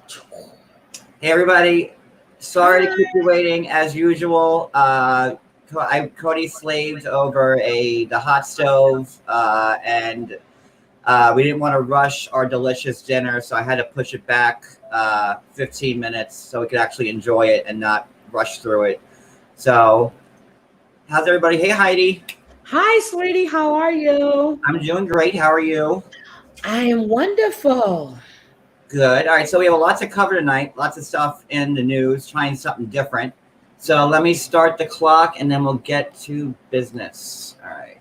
Hey everybody, sorry to keep you waiting as usual. Cody slaved over the hot stove, and we didn't want to rush our delicious dinner, so I had to push it back 15 minutes so we could actually enjoy it and not rush through it. So, how's everybody? Hey Heidi. Hi, sweetie. How are you? I'm doing great. How are you? I am wonderful. Good. All right, so we have a lot to cover tonight. Lots of stuff in the news, trying something different. So let me start the clock, and then we'll get to business. All right.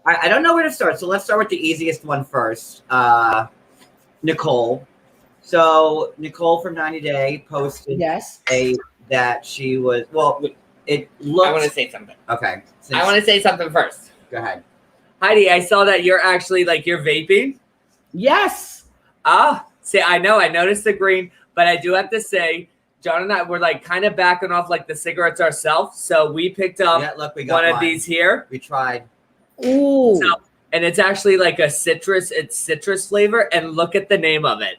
I don't know where to start, so let's start with the easiest one first. Nicole. So Nicole from 90 Day posted that she was it looked. I want to say something. Okay. I want to say something first. Go ahead. Heidi, I saw that you're actually you're vaping. Yes. See, I know. I noticed the green, but I do have to say, John and I were kind of backing off the cigarettes ourselves. So we picked up we got one of these here. We tried. Ooh. So, and it's actually a citrus. It's citrus flavor. And look at the name of it.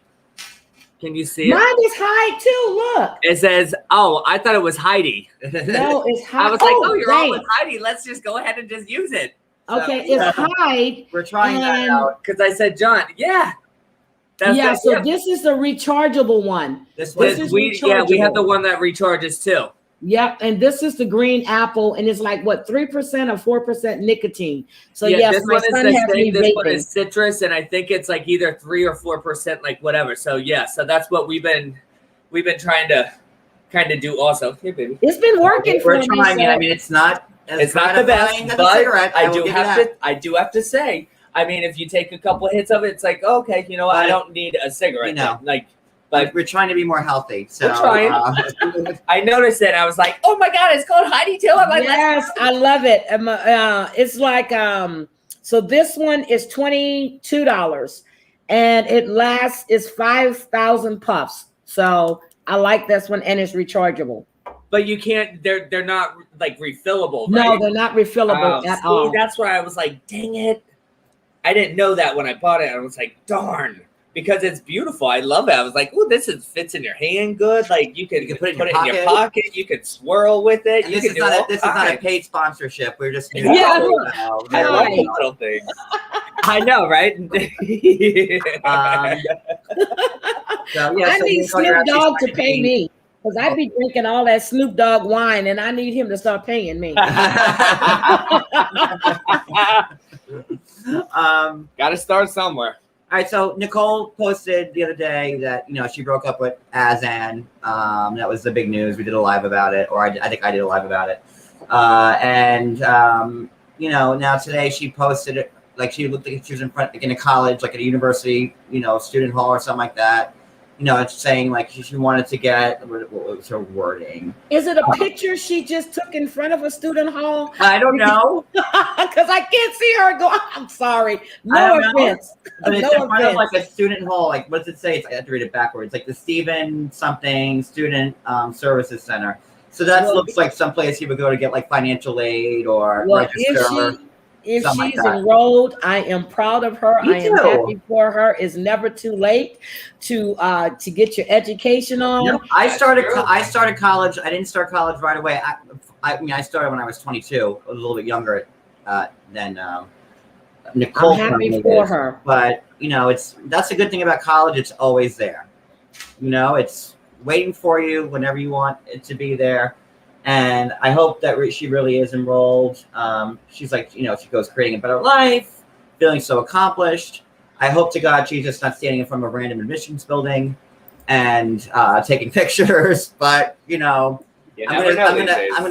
Can you see it? Mine is high too. Look. It says, "Oh, I thought it was Heidi." No, it's high. I was like, "Oh, you're all with Heidi. Let's just go ahead and just use it." Okay, it's high. We're trying that out because I said, "John, yeah." So this is the rechargeable one. This is rechargeable. We have the one that recharges too. Yep, and this is the green apple, and it's 3% or 4% nicotine. So this my son has me this vaping. one is citrus, and I think it's either 3 or 4%, whatever. So so that's what we've been trying to kind of do also. Here, baby. It's been working for me. Trying it. I mean, it's not the best, but I do have to say, I mean, if you take a couple of hits of it, it's okay, you know what? I don't need a cigarette. But we're trying to be more healthy. So we're trying. I noticed it. I was like, "Oh my God, it's called Heidi too." I'm yes, I love it. It's so this one is $22, and it lasts is 5,000 puffs. So I like this one, and it's rechargeable. But you can't. They're not refillable. Right? No, they're not refillable at all. That's why I was like, "Dang it." I didn't know that when I bought it. I was like, darn, because it's beautiful. I love it. I was like, oh, fits in your hand good. You can put it in your pocket. You can swirl with it. This is not a paid sponsorship. We're just I love the little thing. I know, right? I need Snoop Dogg to pay me. Because I'd be drinking all that Snoop Dogg wine, and I need him to start paying me. Got to start somewhere. All right, so Nicole posted the other day that she broke up with Azan. That was the big news. We did a live about it, or I think I did a live about it. Now today she posted it she looked like she was in front in a college, at a university, student hall or something like that. It's saying she wanted to get what was her wording? Is it a picture she just took in front of a student hall? I don't know because I can't see her go. I'm sorry, no offense. But it's in front of a student hall. What does it say? I have to read it backwards. The Stephen something Student Services Center. So that looks like someplace you would go to get financial aid or register. If she's enrolled, I am proud of her. I am happy for her. It's never too late to get your education on. No, I started college. I didn't start college right away. I started when I was 22, a little bit younger than Nicole. I'm happy for her. But that's a good thing about college. It's always there. It's waiting for you whenever you want it to be there. And I hope that she really is enrolled. She's she goes creating a better life, feeling so accomplished. I hope to God she's just not standing in front of a random admissions building and taking pictures. But I'm gonna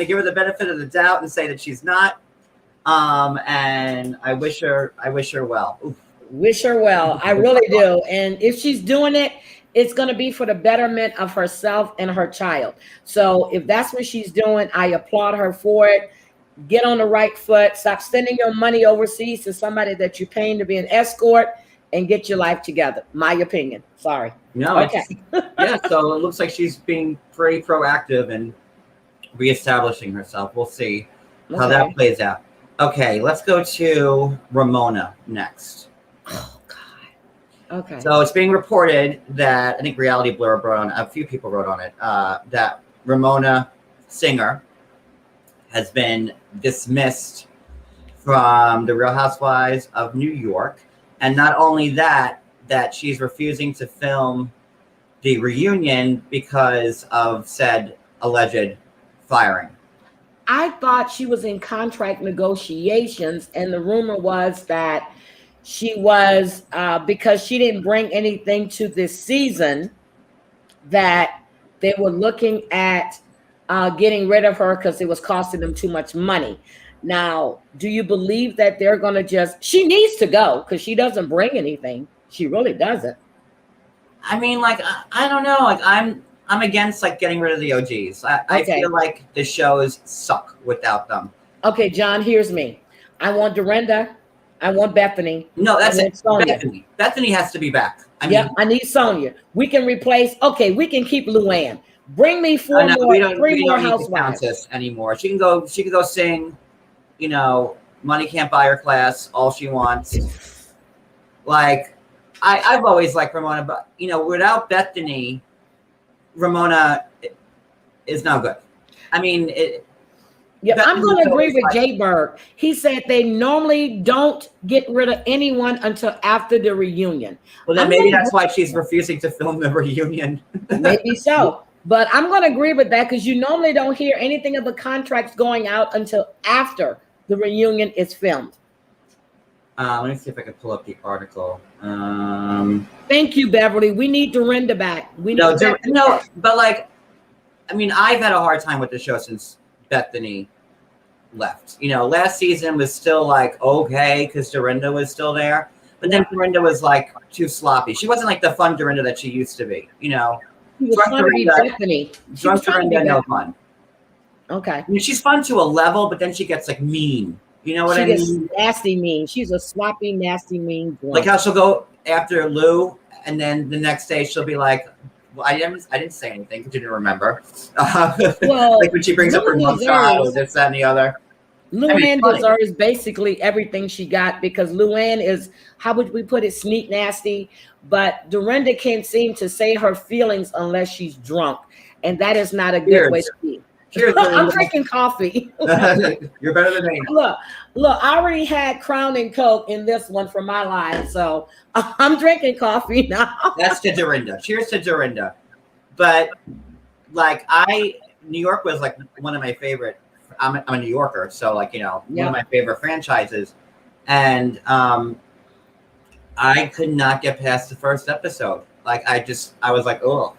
give her the benefit of the doubt and say that she's not. And I wish her well. Oof, Wish her well. I really do. And if she's doing it, it's going to be for the betterment of herself and her child. So if that's what she's doing, I applaud her for it. Get on the right foot. Stop sending your money overseas to somebody that you're paying to be an escort, and get your life together. My opinion. Sorry. No, Okay. Yeah, so it looks like she's being pretty proactive and reestablishing herself. We'll see how that plays out. Okay, let's go to Ramona next. Oh, God. Okay. So it's being reported that, I think Reality Blur wrote on, a few people wrote on it, that Ramona Singer has been dismissed from the Real Housewives of New York. And not only that she's refusing to film the reunion because of said alleged firing. I thought she was in contract negotiations, and the rumor was that she was, because she didn't bring anything to this season, that they were looking at getting rid of her because it was costing them too much money. Now, do you believe that they're going to she needs to go because she doesn't bring anything. She really doesn't. I mean, like, I don't know. Like, I'm against, like, getting rid of the OGs. I feel like the shows suck without them. Okay, John, here's me. I want Dorinda. I want Bethany. No, that's it. Bethany. Bethany has to be back. I need Sonia. We can replace. Okay, we can keep Luann. Bring me three more housewives. Need the anymore. She can go sing. You know, money can't buy her class. All she wants. Like, I've always liked Ramona, but you know, without Bethany, Ramona is no good. I mean, I'm going to agree with Jay Berg. He said they normally don't get rid of anyone until after the reunion. Well, then maybe that's why she's refusing to film the reunion. Maybe so. But I'm going to agree with that because you normally don't hear anything of the contracts going out until after the reunion is filmed. Let me see if I can pull up the article. Thank you, Beverly. We need Dorinda back. But like, I mean, I've had a hard time with the show since Bethany left. You know, last season was still like okay because Dorinda was still there, but then Dorinda was like too sloppy. She wasn't like the fun Dorinda that she used to be. You know, drunk Dorinda, no fun. Okay. I mean, she's fun to a level, but then she gets like mean. You know what I mean? She gets nasty mean. She's a sloppy, nasty, mean girl. Like how she'll go after Lou, and then the next day she'll be like, "Well, I didn't say anything because you didn't remember." Well, like when she brings up her mom's child, this, that, and the other. Luann deserves basically everything she got because Luann is, how would we put it, sneak nasty. But Dorinda can't seem to say her feelings unless she's drunk, and that is not a good way to be. I'm drinking coffee. You're better than me. Look, I already had Crown and Coke in this one for my life, so I'm drinking coffee now. That's to Dorinda. Cheers to Dorinda. But like New York was like one of my favorite. I'm a New Yorker, so like, you know, one of my favorite franchises, and I could not get past the first episode. Like I was like, oh.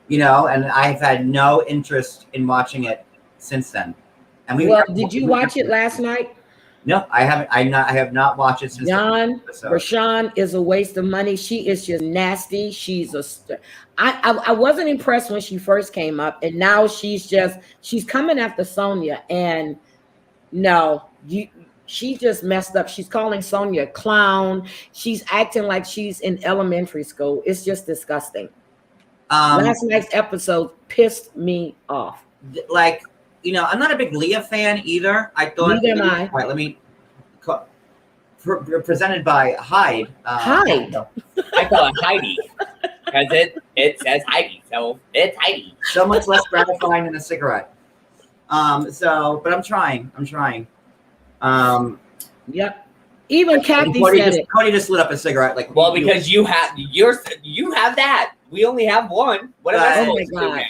You know, and I've had no interest in watching it since then. And did you watch it last night? No, I haven't. I have not watched it since. John, Rashawn is a waste of money. She is just nasty. I wasn't impressed when she first came up, and now she's coming after Sonia. And no, she just messed up. She's calling Sonia a clown. She's acting like she's in elementary school. It's just disgusting. Last night's episode pissed me off. Like, you know, I'm not a big Leah fan either. I thought. Neither am I. All right, let me. Presented by Hyde. Hyde. I call it Heidi because it says Heidi, so it's Heidi. So much less gratifying than a cigarette. But I'm trying. Yep. Even Kathy said it. Cody just lit up a cigarette. Like, well, because you have that. We only have one. What am I supposed to do?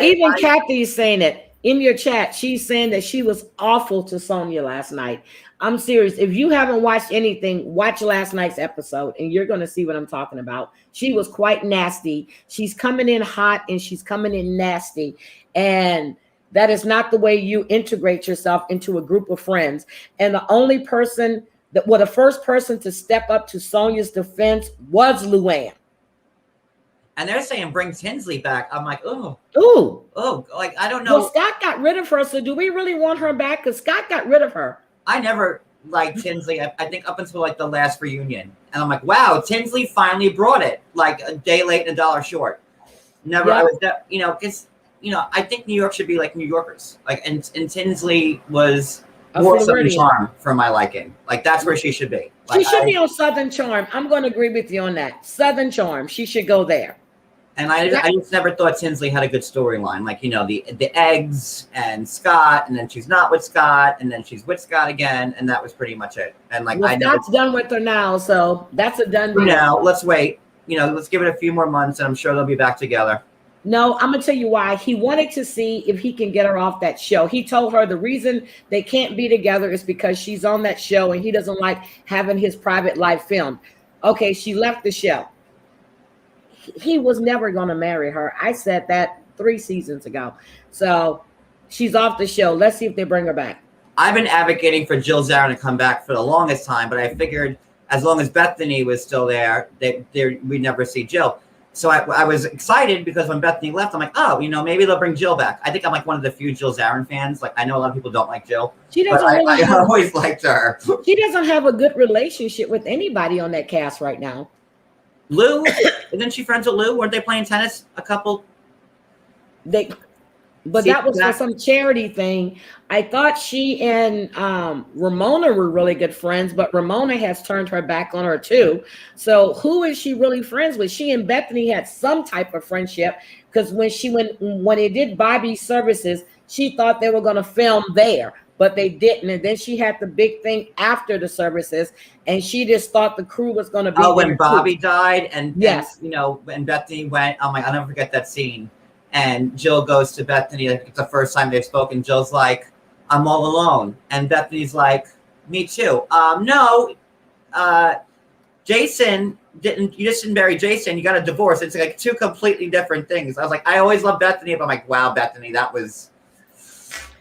Even Kathy's saying it in your chat. She's saying that she was awful to Sonia last night. I'm serious. If you haven't watched anything, watch last night's episode and you're going to see what I'm talking about. She was quite nasty. She's coming in hot and she's coming in nasty. And that is not the way you integrate yourself into a group of friends. And the only person the first person to step up to Sonya's defense was Luann. And they're saying bring Tinsley back. I'm like, oh, like I don't know. Well, Scott got rid of her, so do we really want her back? Because Scott got rid of her. I never liked Tinsley. I think up until like the last reunion, and I'm like, wow, Tinsley finally brought it. Like a day late and a dollar short. Never. I was, because I think New York should be like New Yorkers. Like, and Tinsley was more Southern Charm for my liking. Like that's where she should be. Like, she should be on Southern Charm. I'm going to agree with you on that. Southern Charm. She should go there. And I just never thought Tinsley had a good storyline. Like, the eggs and Scott, and then she's not with Scott, and then she's with Scott again, and that was pretty much it. And like, Scott's done with her now, so that's a done deal. Now, let's wait. Let's give it a few more months, and I'm sure they'll be back together. No, I'm gonna tell you why. He wanted to see if he can get her off that show. He told her the reason they can't be together is because she's on that show, and he doesn't like having his private life filmed. Okay, she left the show. He was never going to marry her. I said that 3 seasons ago. So she's off the show. Let's see if they bring her back. I've been advocating for Jill Zarin to come back for the longest time, but I figured as long as Bethany was still there, we'd never see Jill. So I was excited because when Bethany left, I'm like, oh, maybe they'll bring Jill back. I think I'm like one of the few Jill Zarin fans. Like I know a lot of people don't like Jill. She doesn't I always liked her. She doesn't have a good relationship with anybody on that cast right now. Lou, isn't she friends with Lou? Weren't they playing tennis a couple? That was for some charity thing. I thought she and Ramona were really good friends, but Ramona has turned her back on her too. So who is she really friends with? She and Bethany had some type of friendship because when they did Bobby's services, she thought they were going to film there. But they didn't. And then she had the big thing after the services, and she just thought the crew was going to be. Oh, when Bobby died, and yes, when Bethany went, oh my, I'll never forget that scene. And Jill goes to Bethany. Like it's the first time they've spoken. Jill's like, "I'm all alone," and Bethany's like, "Me too." No, Jason didn't. You just didn't marry Jason. You got a divorce. It's like 2 completely different things. I was like, I always loved Bethany, but I'm like, wow, Bethany, that was.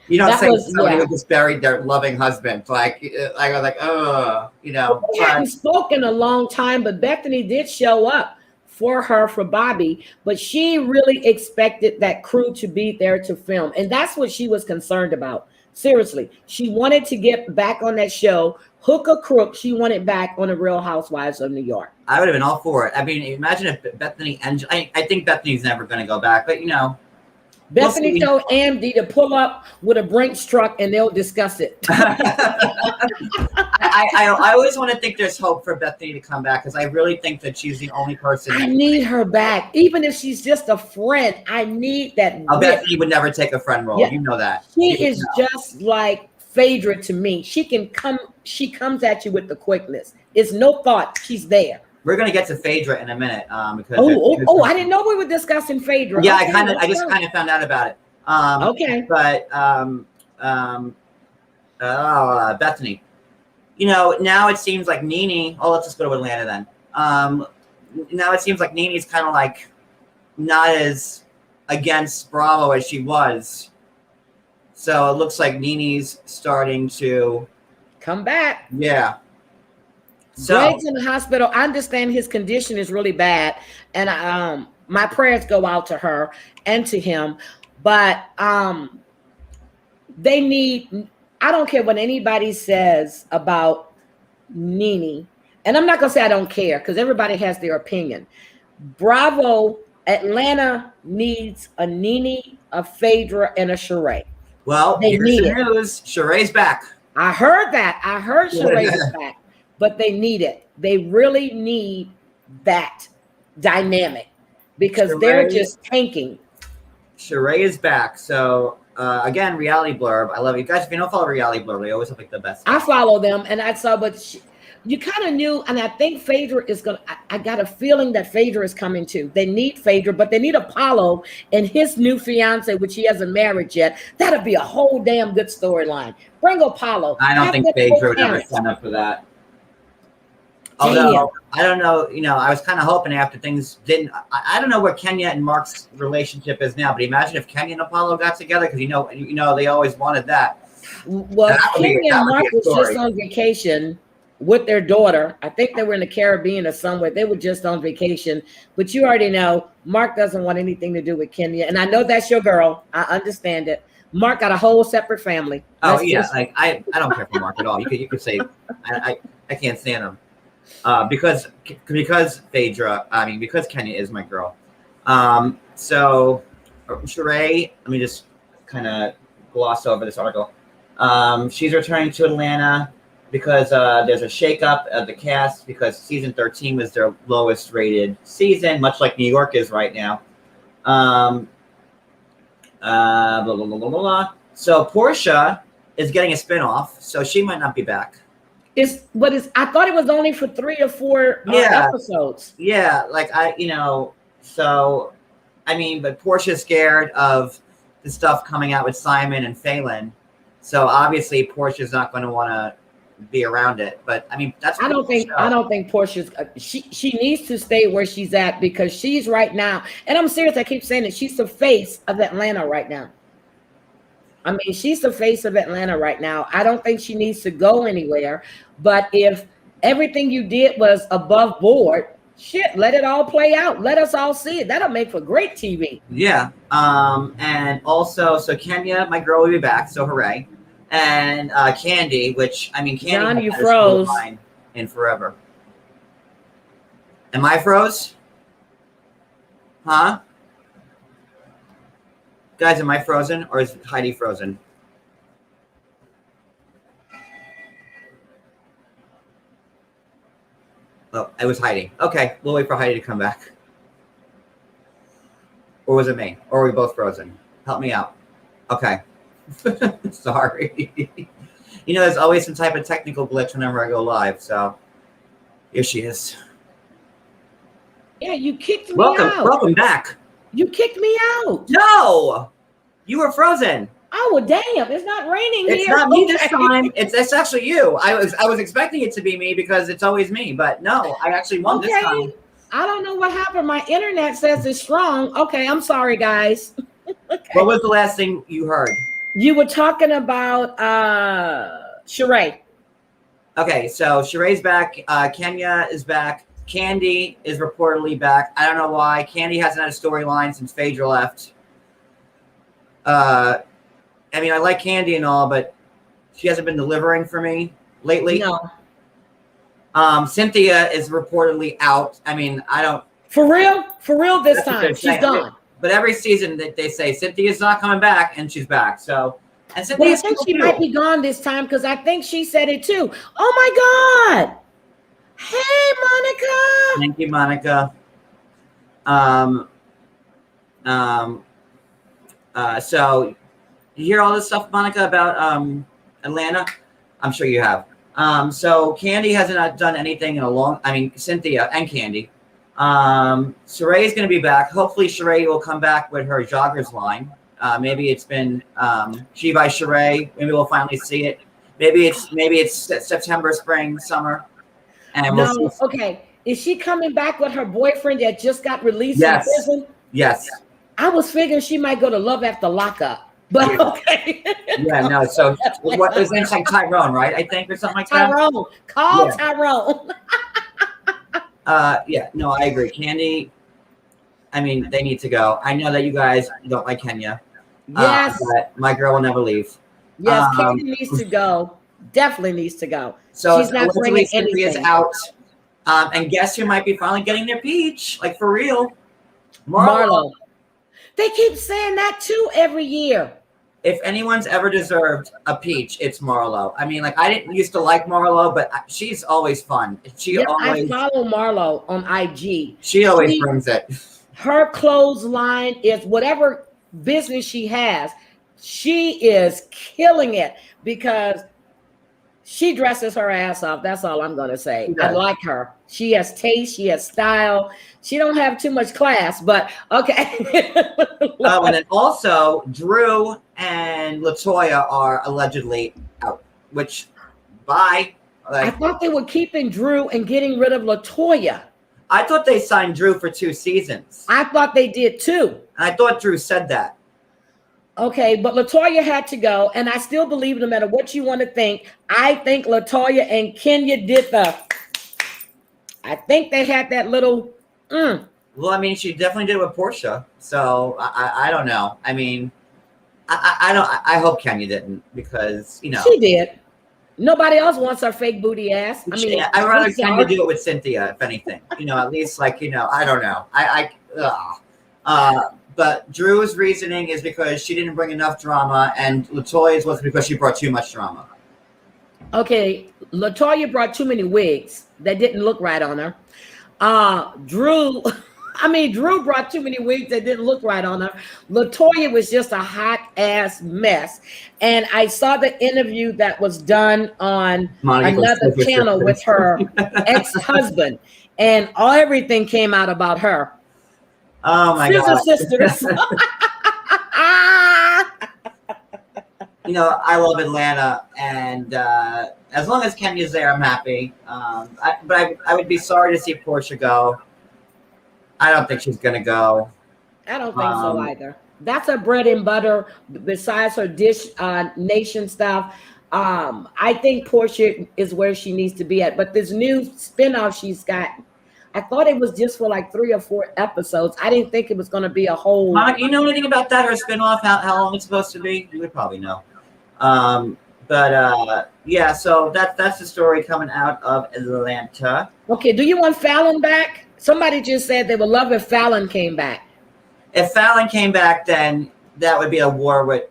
You don't say somebody who just buried their loving husband. Like I was like, oh, We hadn't spoken a long time, but Bethany did show up for her for Bobby, but she really expected that crew to be there to film. And that's what she was concerned about. Seriously. She wanted to get back on that show, hook or crook. She wanted back on the Real Housewives of New York. I would have been all for it. I mean, imagine if Bethany and I think Bethany's never going to go back, but Bethany told Andy to pull up with a Brinks truck and they'll discuss it. I always want to think there's hope for Bethany to come back because I really think that she's the only person. I need her back. Even if she's just a friend, I need that. Bethany would never take a friend role. Yeah. You know that. She is just like Phaedra to me. She comes at you with the quickness. It's no thought. She's there. We're gonna get to Phaedra in a minute because I didn't know we were discussing Phaedra. Yeah, okay, I just kind of found out about it. Okay, but Bethany, now it seems like Nene. Oh, let's just go to Atlanta then. Now it seems like Nene's kind of like not as against Bravo as she was. So it looks like Nene's starting to come back. Yeah. So, Greg's in the hospital. I understand his condition is really bad, and my prayers go out to her and to him. But they need. I don't care what anybody says about Nene, and I'm not gonna say I don't care because everybody has their opinion. Bravo, Atlanta needs a Nene, a Phaedra, and a Sheree. Well, here's the news. Sheree's back. I heard that. I heard Sheree's back. But they need it. They really need that dynamic because they're just tanking. Sheree is back. So, again, Reality Blurb. I love you guys. If you don't follow Reality Blurb, they always have like the best. I follow them, and I saw, but you kind of knew, and I think Phaedra is going to, I got a feeling that Phaedra is coming too. They need Phaedra, but they need Apollo and his new fiance, which he hasn't married yet. That'll be a whole damn good storyline. Bring Apollo. I don't think Phaedra would ever sign up for that. Although, I don't know, I was kind of hoping after things didn't. I don't know where Kenya and Mark's relationship is now, but imagine if Kenya and Apollo got together because they always wanted that. Well, Kenya and Mark was just on vacation. with their daughter. I think they were in the Caribbean or somewhere. They were just on vacation. But you already know Mark doesn't want anything to do with Kenya. And I know that's your girl. I understand it. Mark got a whole separate family. Like I don't care for Mark at all. You could say I can't stand him. Because Phaedra, because Kenya is my girl. So Sheree, let me just kind of gloss over this article. She's returning to Atlanta because there's a shakeup of the cast because season 13 was their lowest rated season, much like New York is right now. Blah, blah, blah, blah, blah, blah. So Portia is getting a spinoff, so she might not be back. I thought it was only for 3 or 4 episodes. Yeah, but Portia's scared of the stuff coming out with Simon and Phelan. So obviously Portia's not going to want to be around it. But that's I don't think Portia's she needs to stay where she's at because she's right now, and I'm serious, I keep saying it, she's the face of Atlanta right now. She's the face of Atlanta right now. I don't think she needs to go anywhere. But if everything you did was above board, shit, let it all play out. Let us all see it. That'll make for great TV. Yeah. And also, so Kenya, my girl, will be back. So hooray. And Candy, which Candy, John, you froze in forever. Am I froze? Huh? Guys, am I frozen or is Heidi frozen? Oh, I was hiding. Okay, we'll wait for Heidi to come back. Or was it me? Or are we both frozen? Help me out. Okay. Sorry. There's always some type of technical glitch whenever I go live, so here she is. Yeah, you kicked me out. Welcome back. You kicked me out. No, you were frozen. Oh, well, damn! It's not raining here. It's not me this time. It's actually you. I was expecting it to be me because it's always me, but no, I actually won this time. I don't know what happened. My internet says it's strong. Okay, I'm sorry, guys. Okay. What was the last thing you heard? You were talking about Sheree. Okay, so Sheree's back. Kenya is back. Candy is reportedly back. I don't know why. Candy hasn't had a storyline since Phaedra left. I like Candy and all, but she hasn't been delivering for me lately. No. Cynthia is reportedly out. I don't. For real this time. She's gone. But every season that they say Cynthia's not coming back, and she's back. So, and Cynthia, I think she might be gone this time because I think she said it too. Oh my God. Hey, Monica. Thank you, Monica. So you hear all this stuff, Monica, about Atlanta? I'm sure you have. So Candy hasn't done anything in a long. Cynthia and Candy. Sheree is going to be back. Hopefully, Sheree will come back with her joggers line. Maybe it's been She by Sheree. Maybe we'll finally see it. Maybe it's September, spring, summer. And we'll see. Okay. Is she coming back with her boyfriend that just got released from prison? Yes. I was figuring she might go to Love After Lockup, but okay. Yeah, no. So what his name's like Tyrone, right? I think, or something like that. Tyrone. Call Tyrone. Yeah. No, I agree. Candy. They need to go. I know that you guys don't like Kenya. Yes. But my girl will never leave. Yes, Candy needs to go. Definitely needs to go. So she's not bringing Cynthia's out. And guess who might be finally getting their peach? Like for real? Marlo. They keep saying that too every year. If anyone's ever deserved a peach, it's Marlo. I didn't used to like Marlo, but she's always fun. I follow Marlo on IG. She always brings it. Her clothesline is whatever business she has. She is killing it because she dresses her ass off. That's all I'm going to say. I like her. She has taste. She has style. She don't have too much class, but okay. And then also Drew and LaToya are allegedly out, which I thought they were keeping Drew and getting rid of LaToya. I thought they signed Drew for 2 seasons. I thought they did too. And I thought Drew said that. Okay, but Latoya had to go, and I still believe no matter what you want to think, I think Latoya and Kenya did I think they had that little. Well, I mean, she definitely did it with Portia, so I don't know. I mean, I don't. I hope Kenya didn't because she did. Nobody else wants her fake booty ass. I mean, I'd rather Kenya do it with Cynthia, if anything. At least I don't know. But Drew's reasoning is because she didn't bring enough drama, and Latoya's was because she brought too much drama. Okay, Latoya brought too many wigs that didn't look right on her. Drew brought too many wigs that didn't look right on her. Latoya was just a hot ass mess. And I saw the interview that was done on another channel with her ex-husband, and everything came out about her. Oh my God. Sisters. I love Atlanta, and as long as Kenya's there, I'm happy. But I would be sorry to see Portia go. I don't think she's gonna go. I don't think so either. That's her bread and butter. Besides her dish nation stuff, I think Portia is where she needs to be at. But this new spinoff she's got, I thought it was just for like 3 or 4 episodes. I didn't think it was going to be a whole. Monica, you know anything about that or spinoff? How long it's supposed to be? You would probably know. Yeah. So that's the story coming out of Atlanta. Okay. Do you want Fallon back? Somebody just said they would love if Fallon came back. If Fallon came back, then that would be a war with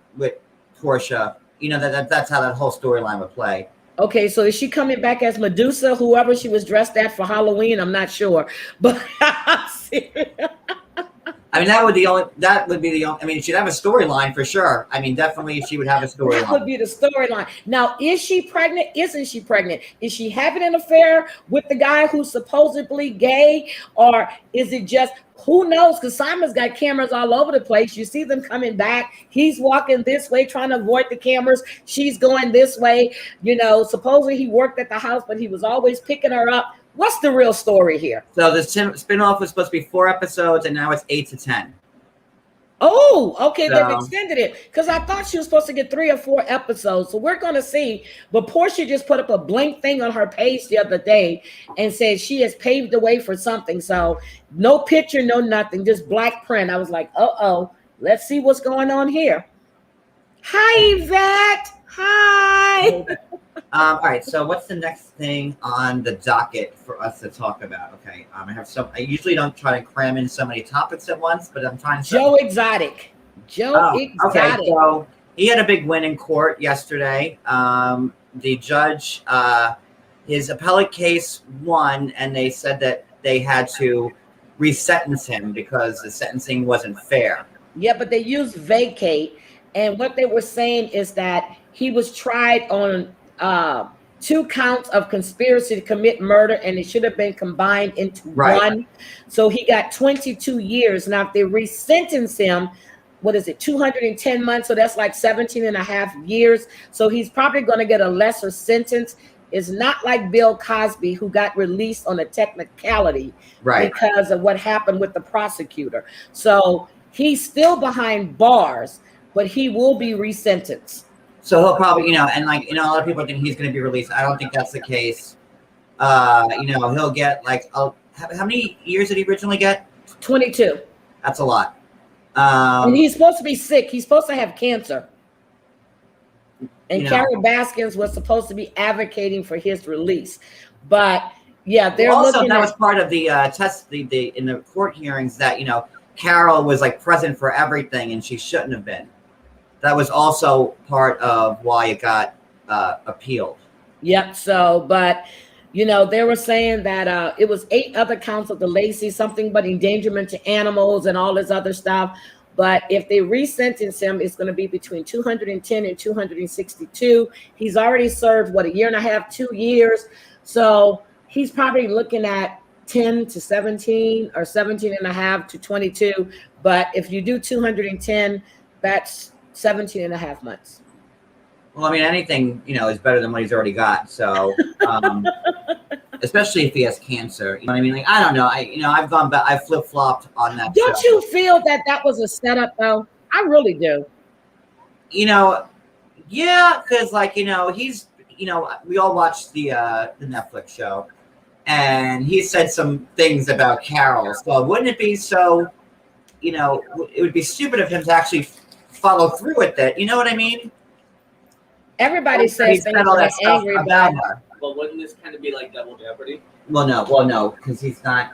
Portia. That's how that whole storyline would play. Okay, so is she coming back as Medusa, whoever she was dressed at for Halloween? I'm not sure, but I mean, that would be the only. I mean, she'd have a storyline for sure. I mean, definitely she would have a storyline. That would be the storyline. Now, is she pregnant? Isn't she pregnant? Is she having an affair with the guy who's supposedly gay, or is it just? Who knows? Because Simon's got cameras all over the place. You see them coming back. He's walking this way, trying to avoid the cameras. She's going this way. Supposedly he worked at the house, but he was always picking her up. What's the real story here? So the spinoff was supposed to be 4 episodes, and now it's 8 to 10. Oh, okay. They've extended it because I thought she was supposed to get 3 or 4 episodes. So we're going to see. But Portia just put up a blank thing on her page the other day and said she has paved the way for something. So no picture, no nothing, just black print. I was like, let's see what's going on here. Hi, Yvette. Hi. All right. So what's the next thing on the docket for us to talk about? Okay. I usually don't try to cram in so many topics at once, but I'm trying to. Joe Exotic. Okay. So he had a big win in court yesterday. The judge, his appellate case won, and they said that they had to resentence him because the sentencing wasn't fair. Yeah, but they used vacate, and what they were saying is that he was tried on 2 counts of conspiracy to commit murder, and it should have been combined into one. So he got 22 years. Now, if they resentence him, 210 months? So that's like 17 and a half years. So he's probably going to get a lesser sentence. It's not like Bill Cosby, who got released on a technicality because of what happened with the prosecutor. So he's still behind bars, but he will be resentenced. So he'll probably, a lot of people think he's going to be released. I don't think that's the case. He'll get how many years did he originally get? 22. That's a lot. And he's supposed to be sick. He's supposed to have cancer. And Carol Baskins was supposed to be advocating for his release. But yeah, they're looking that was part of the test in the court hearings that, Carol was present for everything and she shouldn't have been. That was also part of why it got appealed. Yep. So, but they were saying that it was 8 other counts of the Lacey, something but endangerment to animals and all this other stuff. But if they resentence him, it's going to be between 210 and 262. He's already served, 1.5 years, 2 years. So he's probably looking at 10 to 17 or 17 and a half to 22. But if you do 210, that's 17 and a half months. Well, I mean, anything, is better than what he's already got. So, especially if he has cancer, I mean? I don't know. I've gone back. I flip-flopped on that. Don't you feel that was a setup though? I really do. Yeah, because he's we all watched the Netflix show, and he said some things about Carol. So wouldn't it be so? It would be stupid of him to actually follow through with it. You know what I mean? Everybody He says said things all when that they're stuff angry, about but her. Well, wouldn't this kind of be like Double Jeopardy? Well, no, because he's not.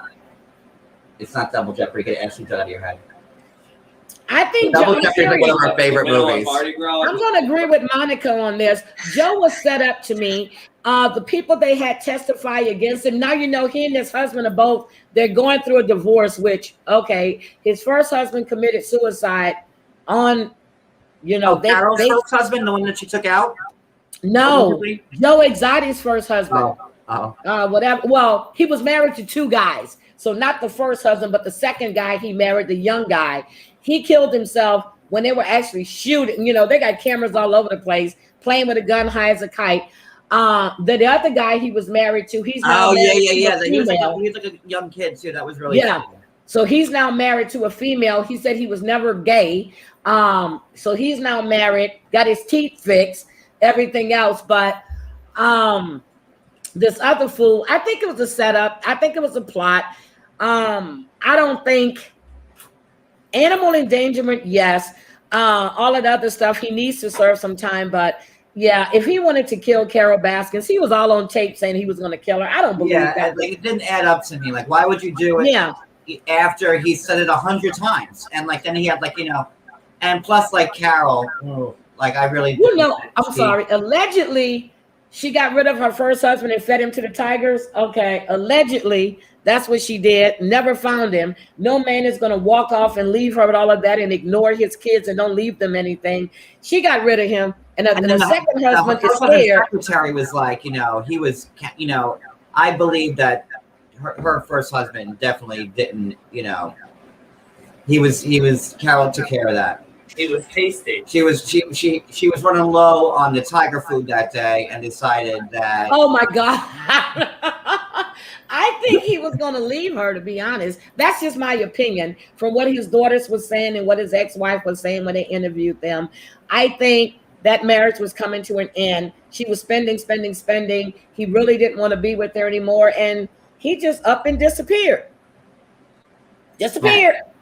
It's not Double Jeopardy. Get it actually out of your head. I think Double Joe, Jeopardy is one of our favorite movies. I'm going to agree with Monica on this. Joe was set up to me. The people they had testify against him. Now he and his husband are both. They're going through a divorce. Which his first husband committed suicide. Carol's first husband, the one that she took out. No, Joe Exotic's first husband. Whatever. Well, he was married to two guys. So not the first husband, but the second guy he married, the young guy. He killed himself when they were actually shooting. They got cameras all over the place, playing with a gun high as a kite. The other guy he was married to, he's now married to a female. He was like a young kid too. That was really cool. So he's now married to a female. He said he was never gay. So he's now married, got his teeth fixed, everything else. But this other fool, I think it was a setup. I think it was a plot. I don't think animal endangerment, yes. All of the other stuff, he needs to serve some time. But yeah, if he wanted to kill Carol Baskins, he was all on tape saying he was going to kill her. I don't believe that. It didn't add up to me. Like, why would you do it? Yeah. After he said it 100 times, and then he had and plus Carol, I really. I'm sorry. Allegedly, she got rid of her first husband and fed him to the tigers. Okay, allegedly. That's what she did. Never found him. No man is going to walk off and leave her with all of that and ignore his kids and don't leave them anything. She got rid of him. And then the second husband is scared. The secretary was he was, I believe that her first husband definitely didn't, he was, Carol took care of that. He was tasty. She was running low on the tiger food that day and decided that. Oh my God. I think he was going to leave her, to be honest. That's just my opinion from what his daughters was saying and what his ex-wife was saying when they interviewed them. I think that marriage was coming to an end. She was spending. He really didn't want to be with her anymore. And he just up and disappeared.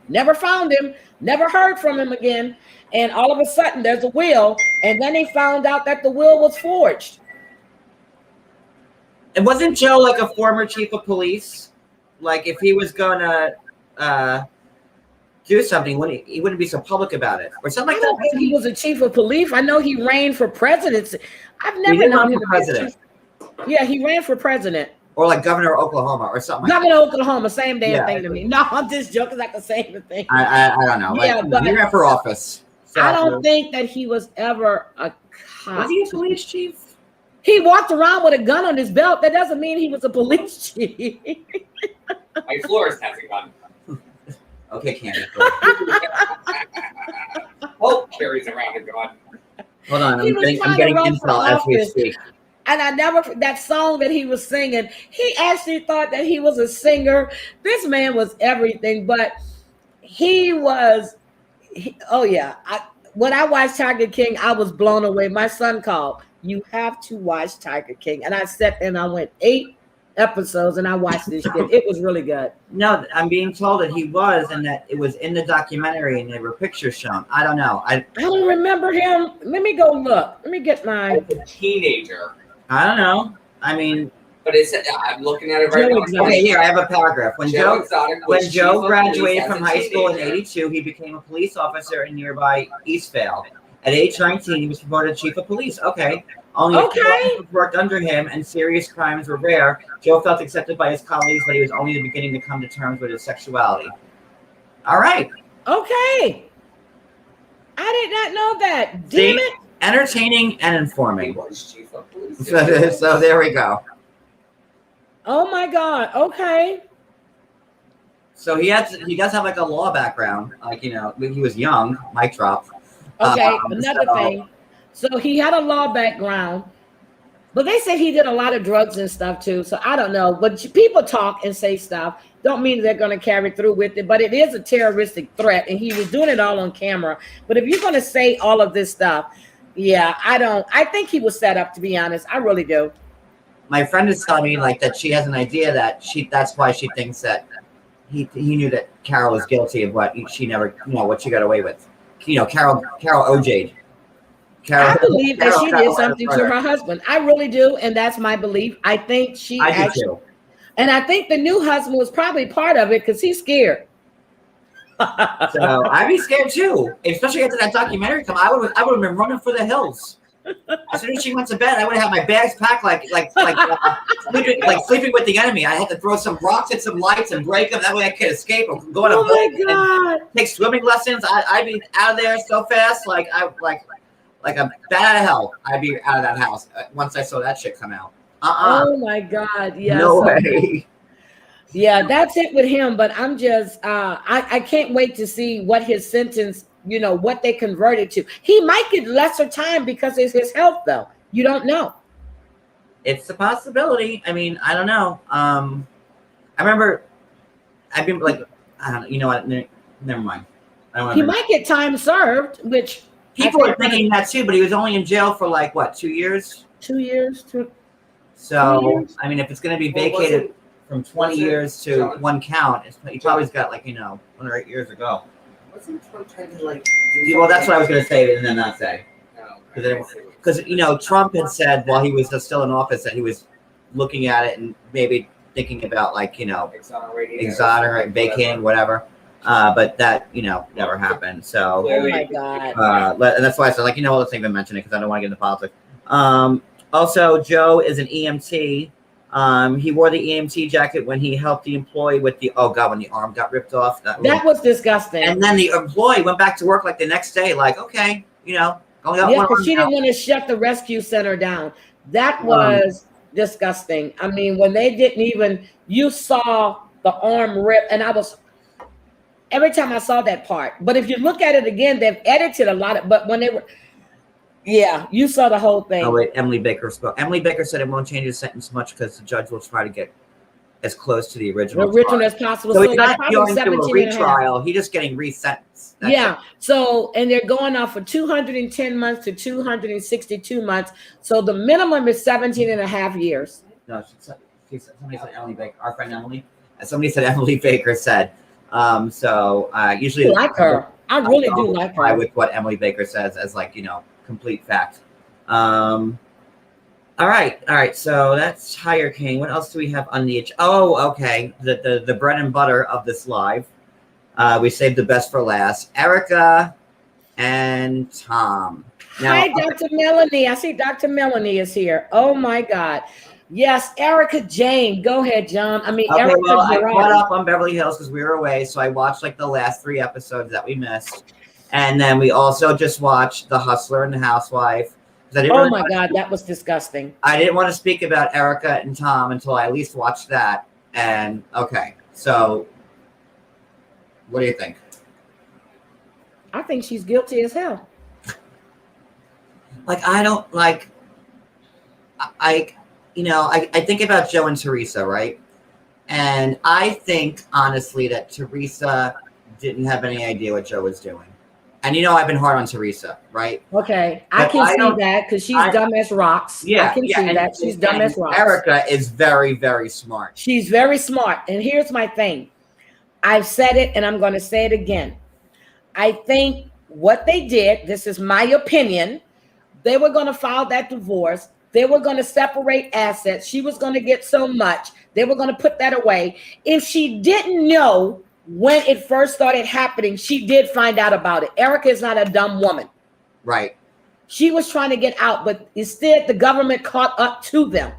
Never found him. Never heard from him again. And all of a sudden there's a will. And then they found out that the will was forged. And wasn't Joe a former chief of police? If he was gonna do something, he wouldn't be so public about it, or something like that. I don't think he was a chief of police. I know he ran for president. I've never known him for president. Yeah, he ran for president. Or governor of Oklahoma, or something. Governor of Oklahoma, same damn thing to me. No, I'm just joking. Like the same thing. I don't know. But he ran for office. So I don't think that he was ever a cop. Was he a police chief? He walked around with a gun on his belt. That doesn't mean he was a police chief. Like Flores has a gun. Okay, Candy. Hope carries around a gun. Hold on, I'm getting intel as we speak. And that song that he was singing, he actually thought that he was a singer. This man was everything, but when I watched Tiger King, I was blown away. My son called, "You have to watch Tiger King." And I sat and I went 8 episodes and I watched this shit. It was really good. No, I'm being told that he was, and that it was in the documentary and there were pictures shown. I don't know. I don't remember him. Let me go look. Let me get my as a teenager. I don't know. I mean, but it's I'm looking at it right now. Okay, here I have a paragraph. When Joe graduated from high school in '82, '82, he became a police officer in nearby Eastvale. At age 19, he was promoted to chief of police. Okay. Only a few officers worked under him, and serious crimes were rare. Joe felt accepted by his colleagues, but he was only beginning to come to terms with his sexuality. All right. Okay. I did not know that. Damn it. Entertaining and informing. He was chief of police. So there we go. Oh my God. Okay. So he does have a law background. He was young. Mic drop. Okay. Another thing. So he had a law background. But they said he did a lot of drugs and stuff too. So I don't know. But people talk and say stuff. Don't mean they're going to carry through with it. But it is a terroristic threat. And he was doing it all on camera. But if you're going to say all of this stuff, yeah, I think he was set up, to be honest. I really do. My friend is telling me like that she has an idea that that's why she thinks that he knew that Carol was guilty of what she never, what she got away with. Carol OJ'd. I believe that she did something to her husband. I really do, and that's my belief. I think she do too. And I think the new husband was probably part of it because he's scared. So I'd be scared too, especially after that documentary come. I would have been running for the hills. As soon as she went to bed, I would have had my bags packed like sleeping with the enemy. I had to throw some rocks at some lights and break them. That way I could escape or go on a boat and take swimming lessons. I'd be out of there so fast, like I'm bat out of hell. I'd be out of that house once I saw that shit come out. Oh my God! Yeah. No way. Yeah, that's it with him. But I'm just, I can't wait to see what his sentence, what they converted to. He might get lesser time because it's his health, though. You don't know. It's a possibility. I mean, I don't know. I remember, I've been like, I don't know. You know what? Never mind. He might get time served, which people are thinking that too. But he was only in jail for like what, 2 years? 2 years. So 2 years? I mean, if it's going to be vacated from 20 years to one count, he probably's got 1 or 8 years ago. Wasn't Trump trying to like? Well, that's what I was going to say, and then not say. Because Trump had said while he was still in office that he was looking at it and maybe thinking about exonerating, vacating, whatever. But that never happened. So oh my God. And that's why I said let's even mention it because I don't want to get into politics. Also, Joe is an EMT. He wore the EMT jacket when he helped the employee with when the arm got ripped off. That was disgusting. And then the employee went back to work the next day, okay, because she didn't want to shut the rescue center down. That was disgusting. I mean, when they didn't even, you saw the arm rip, and every time I saw that part. But if you look at it again, they've edited a lot but when they were, yeah, you saw the whole thing. Oh wait, Emily Baker spoke. Emily Baker said it won't change the sentence much because the judge will try to get as close to the original as possible. So he's not going through a retrial. He's just getting resentenced. Yeah. So, and they're going off for 210 months to 262 months. So the minimum is 17 and a half years. No, somebody said Emily Baker. Our friend Emily. Somebody said Emily Baker said. Usually I like her. I really do like her. With what Emily Baker says as complete fact. All right. So that's Tiger King. What else do we have on the? Oh, okay. The bread and butter of this live. We saved the best for last. Erika and Tom. Now, hi, Dr. Melanie. I see Dr. Melanie is here. Oh my God. Yes, Erika Jane. Go ahead, John. Erika. Well, I caught up on Beverly Hills because we were away, so I watched the last 3 episodes that we missed. And then we also just watched The Hustler and The Housewife. Oh my God, that was disgusting. I didn't want to speak about Erika and Tom until I at least watched that. And okay, so what do you think? I think she's guilty as hell. I don't I think about Joe and Teresa, right? And I think honestly that Teresa didn't have any idea what Joe was doing. And I've been hard on Teresa, right? Okay, I can see that because she's dumb as rocks. Yeah, I can see that she's dumb as rocks. Erika is very, very smart. She's very smart. And here's my thing. I've said it and I'm going to say it again. I think what they did, this is my opinion, they were going to file that divorce. They were going to separate assets. She was going to get so much. They were going to put that away. If she didn't know when it first started happening, she did find out about it. Erika is not a dumb woman. Right. She was trying to get out, but instead the government caught up to them.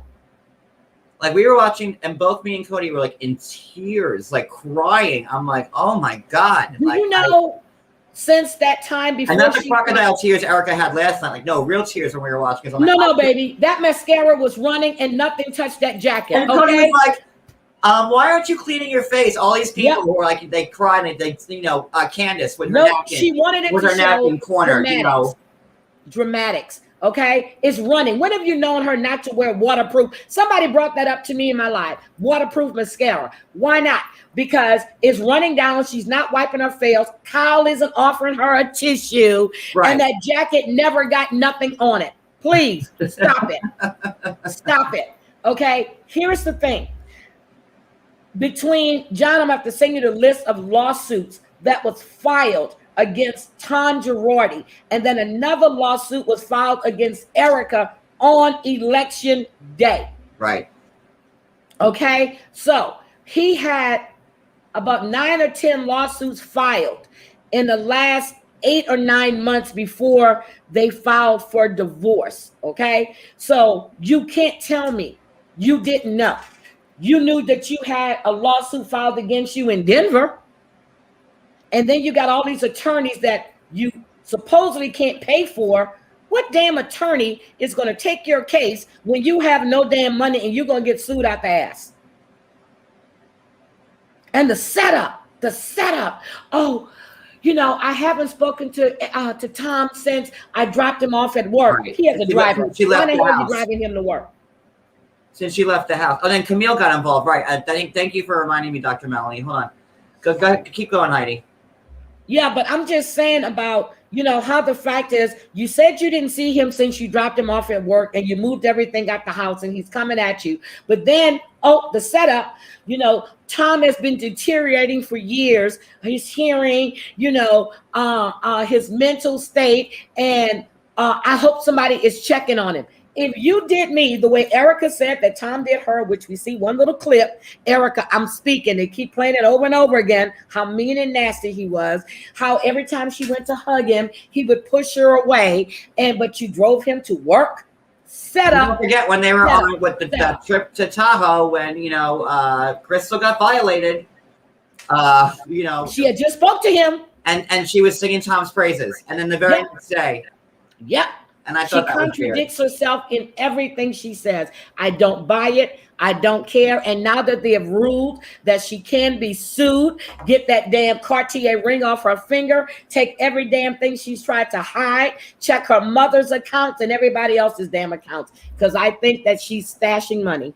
We were watching, and both me and Cody were in tears, crying. I'm oh my God. Since that time before. And not the crocodile tears Erika had last night. No, real tears when we were watching. No, baby. That mascara was running and nothing touched that jacket. And Cody was why aren't you cleaning your face? All these people who were they cried and they Candace with her napkin. She wanted it with to her show napkin corner, dramatics. Okay, it's running. When have you known her not to wear waterproof? Somebody brought that up to me in my life. Waterproof mascara. Why not? Because it's running down. She's not wiping her face. Kyle isn't offering her a tissue, and that jacket never got nothing on it. Please stop it. Stop it. Okay, here's the thing. John, I'm going to have to send you the list of lawsuits that was filed against Tom Girardi, and then another lawsuit was filed against Erika on election day. Right. Okay, so he had about 9 or 10 lawsuits filed in the last 8 or 9 months before they filed for divorce. Okay, so you can't tell me you didn't know. You knew that you had a lawsuit filed against you in Denver. And then you got all these attorneys that you supposedly can't pay for. What damn attorney is going to take your case when you have no damn money and you're going to get sued out the ass? And the setup. Oh, you know, I haven't spoken to Tom since I dropped him off at work. Right. He has to drive him. Why the hell are you driving him to work? Since she left the house. Oh, then Camille got involved. Right. Thank you for reminding me, Dr. Melanie. Hold on. Go, keep going, Heidi. Yeah, but I'm just saying about, you know, how the fact is you said you didn't see him since you dropped him off at work and you moved everything out the house and he's coming at you. But then, the setup, you know, Tom has been deteriorating for years. His hearing, you know, his mental state. And I hope somebody is checking on him. If you did me the way Erika said that Tom did her, which we see one little clip, Erika, I'm speaking, they keep playing it over and over again, how mean and nasty he was, how every time she went to hug him, he would push her away, but you drove him to work. Don't forget when they were on with the trip to Tahoe when, you know, Crystal got violated, you know. She had just spoke to him. And she was singing Tom's praises. And then the very next day. Yep. And I thought she contradicts herself in everything she says. I don't buy it. I don't care. And now that they have ruled that she can be sued, get that damn Cartier ring off her finger, take every damn thing she's tried to hide, check her mother's accounts and everybody else's damn accounts. Because I think that she's stashing money.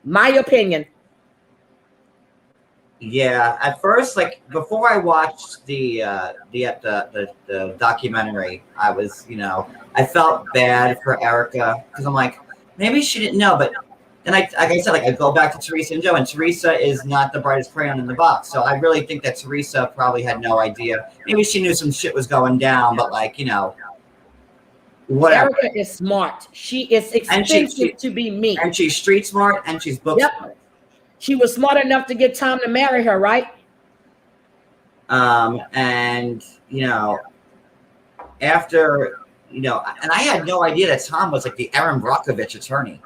My opinion. Yeah, at first, like before I watched the documentary, I was, you know, I felt bad for Erika because I'm like, maybe she didn't know, but then like I said, like I go back to Teresa and Joe, and Teresa is not the brightest crayon in the box, so I really think that Teresa probably had no idea. Maybe she knew some shit was going down, but like, you know, whatever. Erika is smart. She is expensive to be me, and she's street smart, and she's book smart. She was smart enough to get Tom to marry her, right? And, you know, after, you know, and I had no idea that Tom was like the Aaron Brockovich attorney.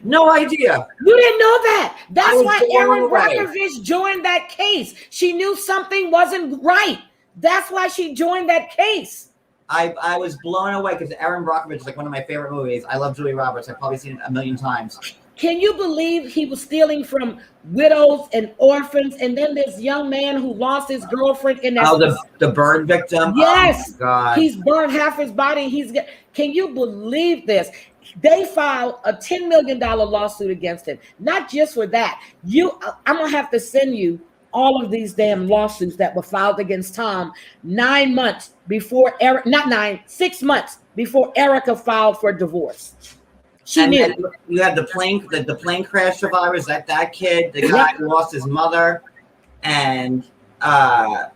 No idea. You didn't know that. That's why Aaron Brockovich joined that case. She knew something wasn't right. That's why she joined that case. I was blown away because Aaron Brockovich is like one of my favorite movies. I love Julia Roberts. I've probably seen it a million times. Can you believe he was stealing from widows and orphans? And then this young man who lost his girlfriend in that. The burn victim? Yes. Oh my God. He's burned half his body. Can you believe this? They filed a $10 million lawsuit against him. Not just for that. I'm going to have to send you all of these damn lawsuits that were filed against Tom 9 months before 6 months before Erika filed for divorce. She knew. You had the plane crash survivors, that kid, the guy who lost his mother, and I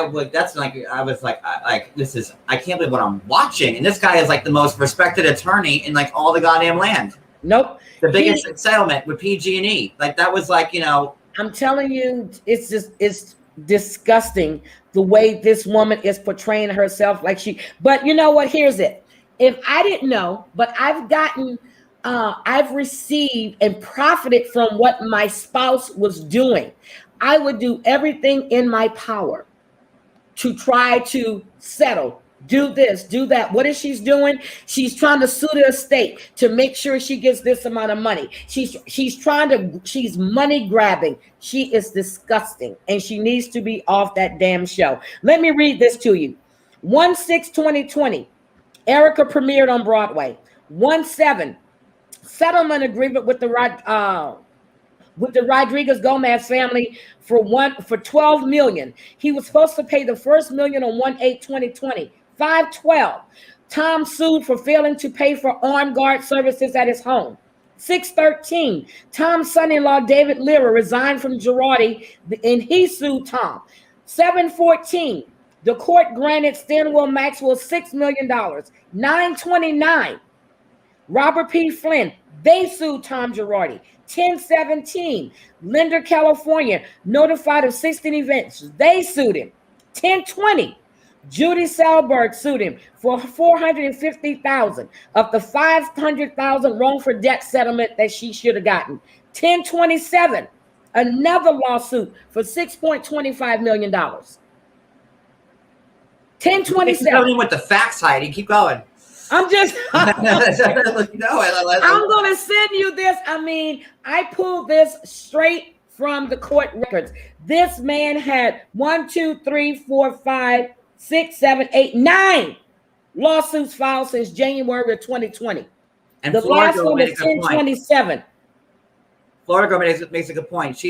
was like, this is, I can't believe what I'm watching. And this guy is like the most respected attorney in like all the goddamn land. Nope. The biggest settlement with PG&E. Like that was like, you know. I'm telling you, it's disgusting the way this woman is portraying herself like but you know what? Here's it. If I didn't know, but I've received and profited from what my spouse was doing, I would do everything in my power to try to settle, do this, do that. What is she doing? She's trying to sue the estate to make sure she gets this amount of money. She's money grabbing. She is disgusting, and she needs to be off that damn show. Let me read this to you. 1/6/2020. Erika premiered on Broadway. 1-7 settlement agreement with the Rodriguez Gomez family for $12 million. He was supposed to pay the first $1 million on 1/8/2020. 5-12. Tom sued for failing to pay for armed guard services at his home. 6-13. Tom's son-in-law David Lira resigned from Girardi and he sued Tom. 7-14. The court granted Stanwell Maxwell $6 million. 9-29. Robert P. Flynn, they sued Tom Girardi. 10-17. Linder, California, notified of 16 events. They sued him. 10-20. Judy Salberg sued him for $450,000 of the $500,000 wrongful debt settlement that she should have gotten. 10-27. Another lawsuit for $6.25 million. 10-27. With the facts, Heidi. Keep going. I'm just. I'm going to send you this. I mean, I pulled this straight from the court records. This man had 1, 2, 3, 4, 5, 6, 7, 8, 9 lawsuits filed since January of 2020. And the last one was 10-27. Florida Girl makes a good point.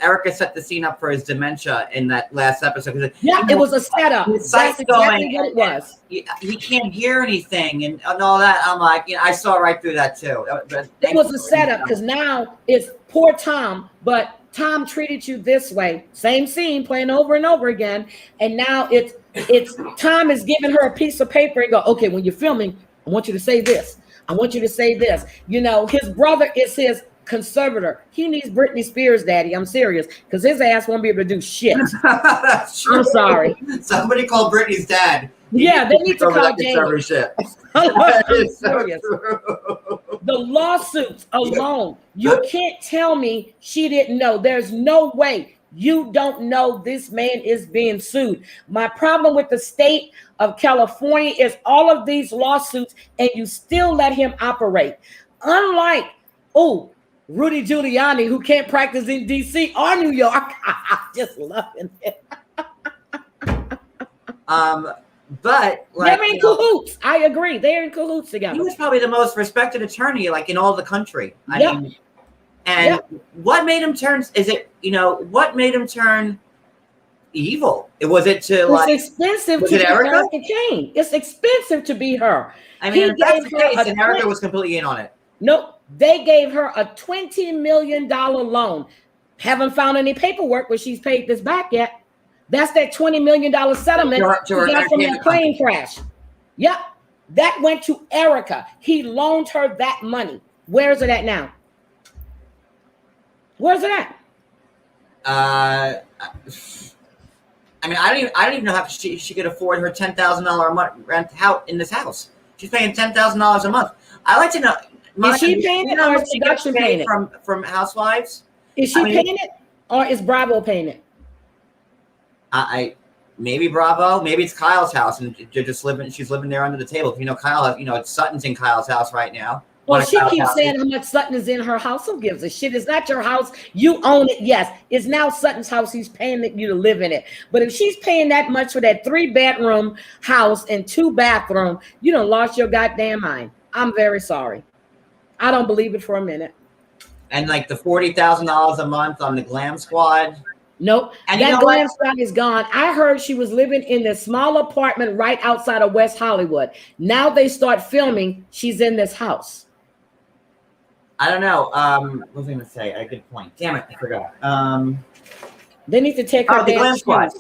Erika set the scene up for his dementia in that last episode. Yeah, it was a setup. That's exactly what it was. He can't hear anything and all that. I'm like, I saw right through that too. It was a setup because now it's poor Tom, but Tom treated you this way. Same scene playing over and over again. And now it's Tom is giving her a piece of paper and go, okay, when you're filming, I want you to say this. I want you to say this. His brother is his conservator. He needs Britney Spears, daddy. I'm serious, because his ass won't be able to do shit. That's true. I'm sorry. Somebody call Britney's dad. They need to call Jamie. I'm serious. The lawsuits alone, you can't tell me she didn't know. There's no way you don't know this man is being sued. My problem with the state of California is all of these lawsuits and you still let him operate. Unlike, Rudy Giuliani, who can't practice in D.C. or New York. Just loving it. But they're in cahoots. I agree. They're in cahoots together. He was probably the most respected attorney, in all the country. I mean, and what made him turn? What made him turn evil? It's expensive to be Erika Kane. It's expensive to be her. I mean, if that's the case, and Erika was completely in on it. Nope. They gave her a $20 million loan. Haven't found any paperwork where she's paid this back yet. That's that $20 million settlement she got from that plane crash. Yep. That went to Erika. He loaned her that money. Where's it at now? Where's it at? I mean, I don't even know how she could afford her $10,000 a month rent out in this house. She's paying $10,000 a month. I'd like to know. Is she paying it or is production paying it? From Housewives? Is she paying it or is Bravo paying it? Maybe Bravo, maybe it's Kyle's house and she's living there under the table. Kyle has, it's Sutton's in Kyle's house right now. Well, she keeps saying how much Sutton is in her house. Who gives a shit? It's not your house. You own it. Yes, it's now Sutton's house. He's paying you to live in it. But if she's paying that much for that 3-bedroom house and 2-bathroom, you done lost your goddamn mind. I'm very sorry. I don't believe it for a minute. And the $40,000 a month on the Glam Squad. Nope. And that Glam Squad is gone. I heard she was living in this small apartment right outside of West Hollywood. Now they start filming. She's in this house. I don't know. What was I going to say? A good point. Damn it, I forgot. They need to take her. The Glam Squad.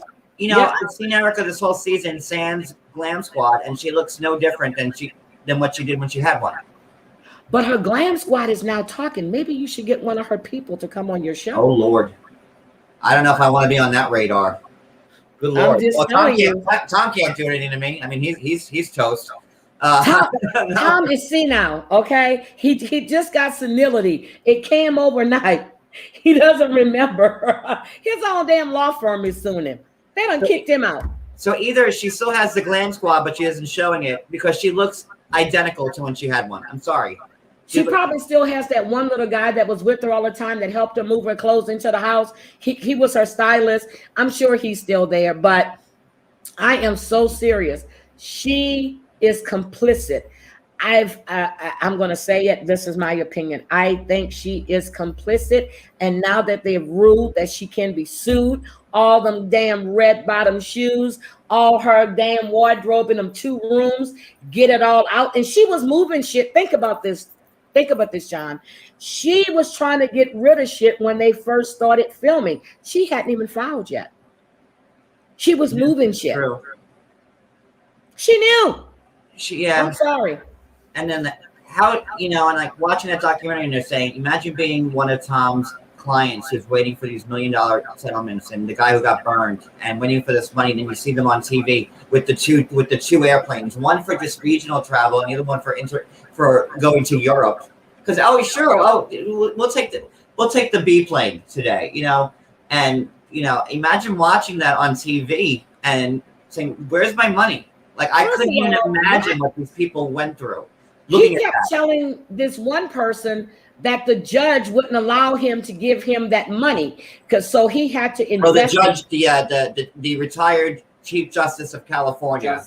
I've seen Erika this whole season, Sans Glam Squad, and she looks no different than what she did when she had one. But her Glam Squad is now talking. Maybe you should get one of her people to come on your show. Oh Lord, I don't know if I want to be on that radar. Good Lord, Tom can't do anything to me. I mean, he's toast. Tom is senile. Okay, he just got senility. It came overnight. He doesn't remember. His own damn law firm is suing him. They done kicked him out. So either she still has the Glam Squad, but she isn't showing it because she looks identical to when she had one. I'm sorry. She probably still has that one little guy that was with her all the time that helped her move her clothes into the house. He was her stylist. I'm sure he's still there, but I am so serious. She is complicit. I'm going to say it. This is my opinion. I think she is complicit. And now that they've ruled that she can be sued, all them damn red bottom shoes, all her damn wardrobe in them 2 rooms, get it all out. And she was moving shit. Think about this. Think about this, John. She was trying to get rid of shit when they first started filming. She hadn't even filed yet. She was moving shit. True. She knew. Yeah. I'm sorry. And then how, and like watching that documentary, and they're saying, imagine being one of Tom's clients who's waiting for these $1 million settlements, and the guy who got burned and waiting for this money. And then you see them on TV with the two airplanes, one for just regional travel and the other one for going to Europe. Because we'll take the B plane today, and imagine watching that on TV and saying, "Where's my money?" Like I couldn't even imagine what these people went through. He kept telling this one person that the judge wouldn't allow him to give him that money so he had to invest. Oh, the judge, the retired Chief Justice of California.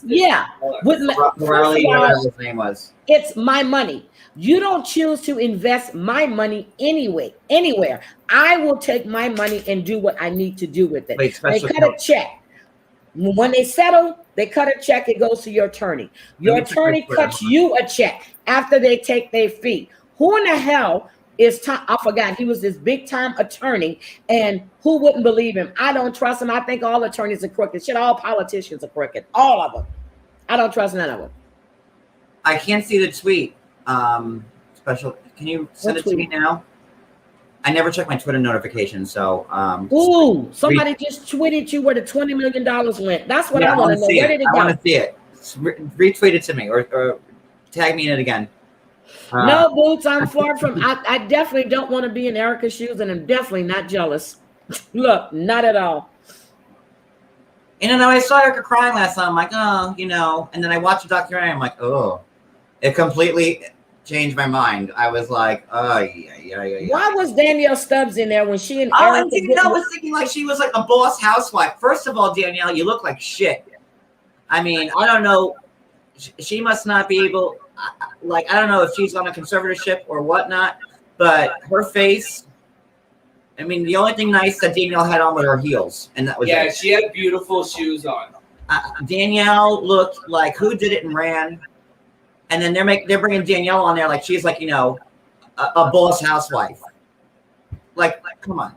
Wouldn't whatever his name was. It's my money. You don't choose to invest my money anywhere. I will take my money and do what I need to do with it. They cut a check. When they settle, they cut a check. It goes to your attorney. Your attorney cuts you a check after they take their fee. Who in the hell is Tom? I forgot. He was this big time attorney, and who wouldn't believe him? I don't trust him. I think all attorneys are crooked. Shit, all politicians are crooked. All of them. I don't trust none of them. I can't see the tweet. Special. Can you send it to me now? I never check my Twitter notifications, so. Somebody just tweeted you where the $20 million went. That's what I want to know. Where did it go? I want to see it. Retweet it to me or tag me in it again. No, Boots, I'm far from. I definitely don't want to be in Erika's shoes, and I'm definitely not jealous. Look, not at all. And then I saw Erika crying last night. I'm like, and then I watched the documentary. I'm like, oh, it completely changed my mind. I was like, oh, yeah. Why was Danielle Stubbs in there when she and Erika? I was thinking like she was like a boss housewife. First of all, Danielle, you look like shit. I mean, I don't know. She must not be able. I don't know if she's on a conservatorship or whatnot, but her face. I mean, the only thing nice that Danielle had on were her heels, and that was it. She had beautiful shoes on. Danielle looked like who did it and ran. And then they're bringing Danielle on there like she's like a boss housewife. Like come on,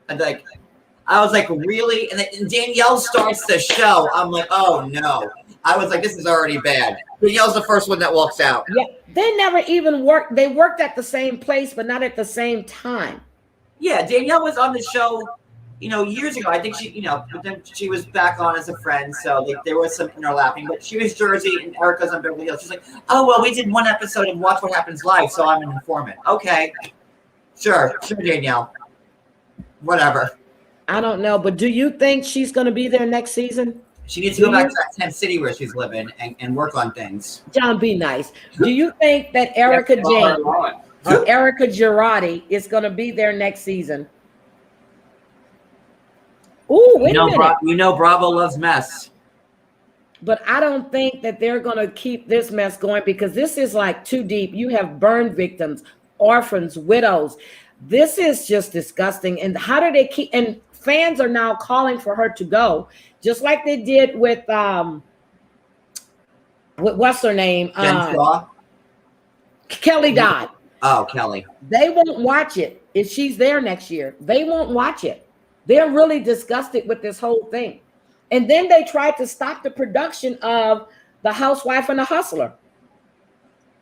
I was like really, and then Danielle starts the show. I'm like, oh no! I was like, this is already bad. Danielle's the first one that walks out. Yeah, they never even worked. They worked at the same place, but not at the same time. Yeah, Danielle was on the show. Years ago, I think she, but then she was back on as a friend, so there was some interlapping. But she was Jersey, and Erika's on Beverly Hills. She's like, oh well, we did one episode of Watch What Happens Live, so I'm an informant. Okay, sure, Danielle, whatever. I don't know, but do you think she's going to be there next season? She needs to go back to that tent city where she's living and work on things. John, be nice. Do you think that Erika Girardi is going to be there next season? Oh, wait a minute. Bravo loves mess. But I don't think that they're going to keep this mess going because this is like too deep. You have burn victims, orphans, widows. This is just disgusting. And how do they keep? And fans are now calling for her to go, just like they did with what's her name? Kelly Dodd. Oh, Kelly. They won't watch it if she's there next year. They won't watch it. They're really disgusted with this whole thing. And then they tried to stop the production of The Housewife and the Hustler.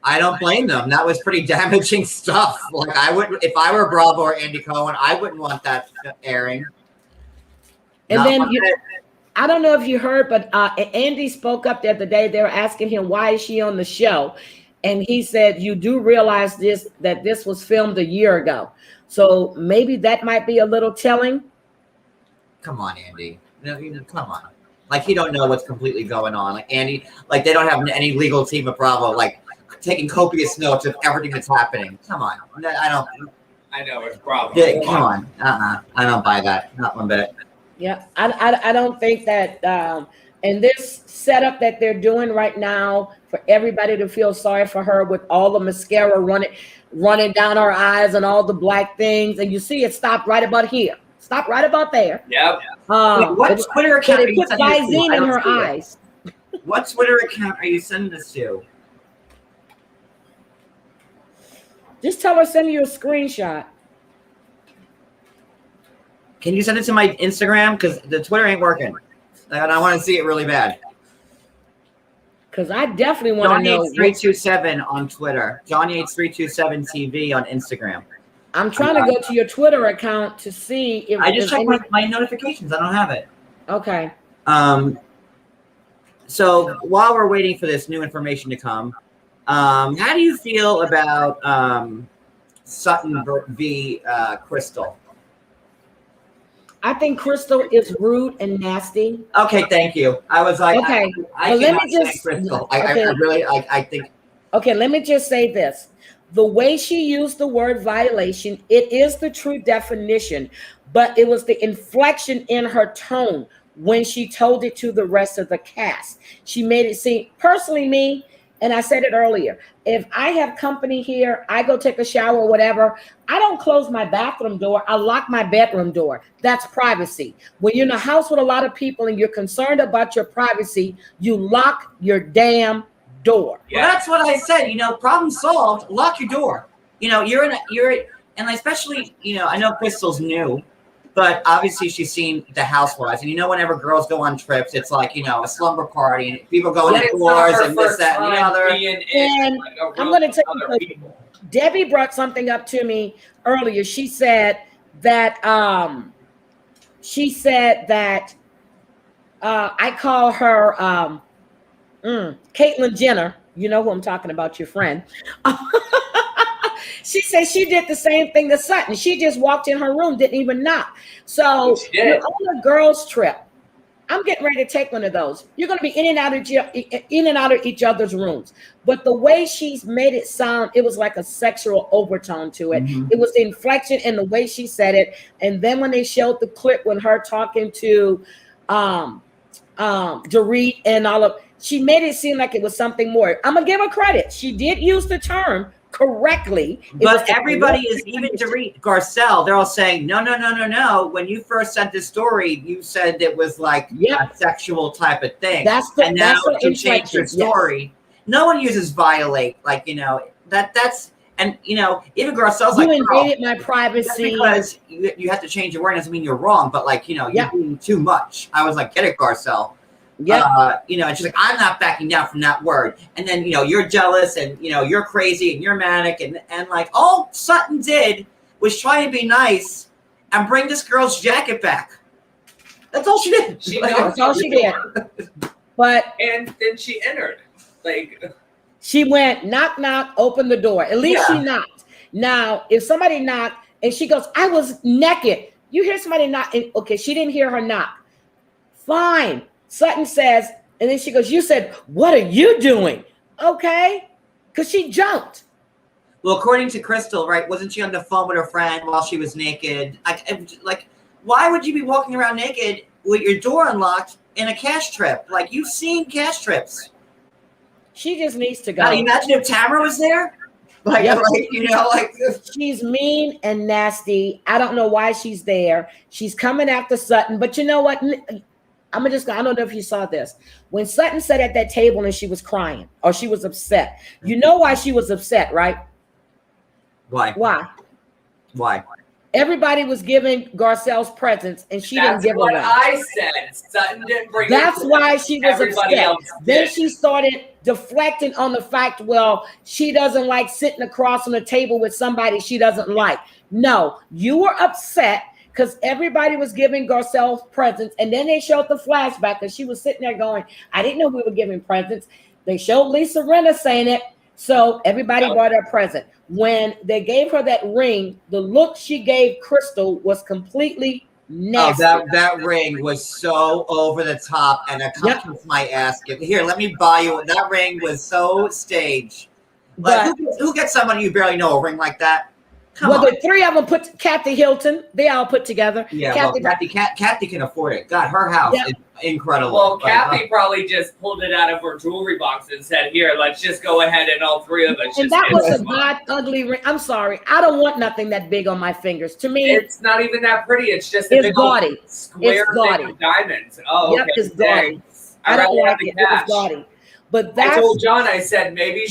I don't blame them. That was pretty damaging stuff. Like I wouldn't, if I were Bravo or Andy Cohen, I wouldn't want that airing. And then I don't know if you heard, but Andy spoke up the other day. They were asking him, why is she on the show? And he said, you do realize that this was filmed a year ago. So maybe that might be a little telling. Come on, Andy. Come on. Like, he don't know what's completely going on. Like, Andy, like, they don't have any legal team at Bravo, like, taking copious notes of everything that's happening. Come on. I know, it's Bravo. Yeah, come on. I don't buy that. Not one bit. Yeah, I don't think that And this setup that they're doing right now for everybody to feel sorry for her with all the mascara running down her eyes and all the black things. And you see it stopped right about here. Stop right about there. Yep. Wait, what Twitter account they put Visine in her eyes. What Twitter account are you sending this to? Just tell her send you a screenshot. Can you send it to my Instagram? Because the Twitter ain't working. And I want to see it really bad. Because I definitely want to know. Johnny8327 on Twitter. Johnny8327 TV on Instagram. I'm trying to go to your Twitter account to see if I just checked my notifications. I don't have it. Okay. So while we're waiting for this new information to come, how do you feel about Sutton v. Crystal? I think Crystal is rude and nasty. Okay, thank you. I was like, okay, I let me just. Crystal. Okay. I think. Okay, let me just say this. The way she used the word violation, it is the true definition, but it was the inflection in her tone when she told it to the rest of the cast. She made it seem, personally me, and I said it earlier, if I have company here, I go take a shower or whatever, I don't close my bathroom door, I lock my bedroom door. That's privacy. When you're in a house with a lot of people and you're concerned about your privacy, you lock your damn door. Yeah. Well, that's what I said. Problem solved. Lock your door. And especially, I know Crystal's new, but obviously she's seen the Housewives. And whenever girls go on trips, it's like, a slumber party and people go in doors and this, that, and the other. And I'm going to tell you, Debbie brought something up to me earlier. She said that I call her Caitlyn Jenner, you know who I'm talking about, your friend. She said she did the same thing to Sutton. She just walked in her room, didn't even knock. So you're on a girls' trip. I'm getting ready to take one of those. You're going to be in and out of each other's rooms. But the way she's made it sound, it was like a sexual overtone to it. Mm-hmm. It was the inflection and the way she said it. And then when they showed the clip when her talking to Dorit and all of, she made it seem like it was something more. I'm gonna give her credit. She did use the term correctly. But everybody is, even Dorit, Garcelle, they're all saying, no. When you first sent this story, you said it was like a sexual type of thing. And now you changed your story. Yes. No one uses violate, that's, and even Garcelle's like, you invaded my privacy. Because you have to change your word doesn't mean you're wrong, but you're doing too much. I was like, get it, Garcelle. Yeah. And she's like, I'm not backing down from that word. And then, you're jealous and, you're crazy and you're manic. And all Sutton did was try to be nice and bring this girl's jacket back. That's all she did. That's all she did. And then she entered. She went, knock, knock, open the door. At least she knocked. Now, if somebody knocked and she goes, I was naked. You hear somebody knock. And, okay, she didn't hear her knock. Fine. Sutton says, and then she goes, you said, what are you doing? Okay. Because she jumped. Well, according to Crystal, right, wasn't she on the phone with her friend while she was naked? Why would you be walking around naked with your door unlocked in a cash trip? You've seen cash trips. She just needs to go. Now, imagine if Tamara was there. She's mean and nasty. I don't know why she's there. She's coming after Sutton. But you know what? I don't know if you saw this. When Sutton sat at that table and she was crying or she was upset, you know why she was upset, right? Why? Everybody was giving Garcelle's presents and she didn't give her one. I said. Sutton didn't bring That's why she was upset. Then she started deflecting on the fact, well, she doesn't like sitting across on the table with somebody she doesn't like. No, you were upset because everybody was giving Garcelle presents, and then they showed the flashback because she was sitting there going, I didn't know we were giving presents. They showed Lisa Rinna saying it, so everybody bought her a present. When they gave her that ring, the look she gave Crystal was completely nasty. Oh, that ring was so over the top, and it comes with my ass. Here, let me buy you. That ring was so staged. Who gets somebody you barely know a ring like that? Come Well, on. the three of them put Kathy Hilton. They all put together. Yeah, Kathy, well, Kathy can afford it. God, her house Yeah. is incredible. Well, Like, Kathy probably just pulled it out of her jewelry box and said, "Here, let's just go ahead and all three of us." and just that get was this a one." god ugly ring. I'm sorry. I don't want nothing that big on my fingers. To me, It's not even that pretty. It's just a it's big old gaudy. square It's thing gaudy. of diamonds. Oh, Yep, okay. it's gaudy. Thanks. I I'd don't rather like have the it. It was cash. gaudy. But I that's told John, I said maybe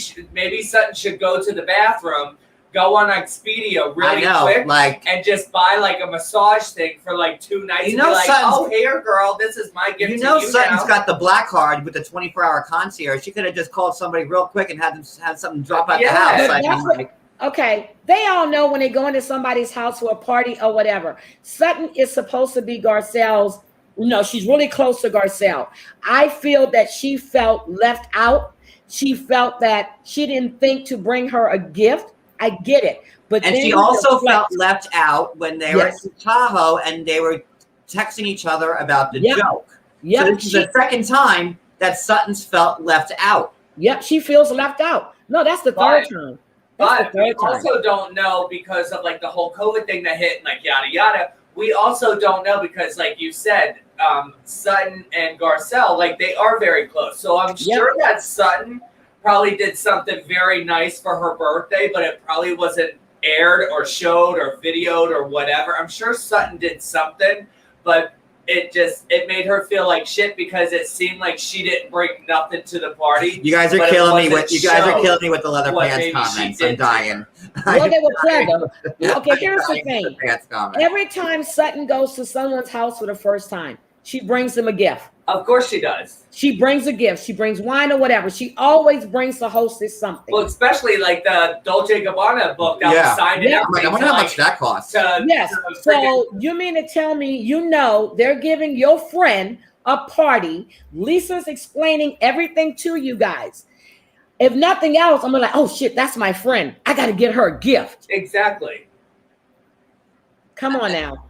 Sutton should go to the bathroom, go on Expedia really quick, like, and just buy like a massage thing for like 2 nights. You and know be like, Sutton's- oh, here, girl, this is my gift you to know, you Sutton's now. got the black card with the 24-hour concierge. She could have just called somebody real quick and had something drop out the Yeah. house. But I that's mean, what- like, okay. They all know when they go into somebody's house for a party or whatever. Sutton is supposed to be Garcelle's. No, she's really close to Garcelle. I feel that she felt left out. She felt that she didn't think to bring her a gift. I get it. But and then she you also reflect- felt left out when they were Yes. in Tahoe and they were texting each other about the Yep. joke. Yep, So this is the second time that Sutton's felt left out. yep, she feels left out. No, that's the third time. That's But the we third time. also don't know because of like the whole COVID thing that hit and like yada yada. We also don't know because, like you said, Sutton and Garcelle, like they are very close. So I'm Yep. sure that Sutton probably did something very nice for her birthday, but it probably wasn't aired or showed or videoed or whatever. I'm sure Sutton did something, but it made her feel like shit because it seemed like she didn't bring nothing to the party. You guys are But it killing me wasn't with you guys are shown killing me with the leather what pants maybe she comments. did I'm to dying. Well, they were clever. Okay, I'm here's the dying with thing. the pants comment. Every time Sutton goes to someone's house for the first time, she brings them a gift. Of course she does. She brings a gift. She brings wine or whatever. She always brings the hostess something. Well, especially like the Dolce & Gabbana book that was signed and Yeah. I'm like, I everything. wonder how much that costs. Yes. So you mean to tell me, you know, they're giving your friend a party. Lisa's explaining everything to you guys. If nothing else, I'm like, oh shit, that's my friend. I got to get her a gift. Exactly. Come on now.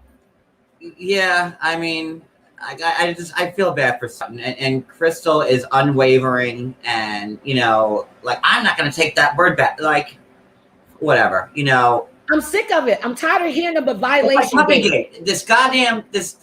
Yeah, I mean, I feel bad for Sutton, and Crystal is unwavering, and you know, like I'm not gonna take that word back, like whatever, you know. I'm sick of it. I'm tired of hearing about violation. It's like Puppygate. This goddamn this.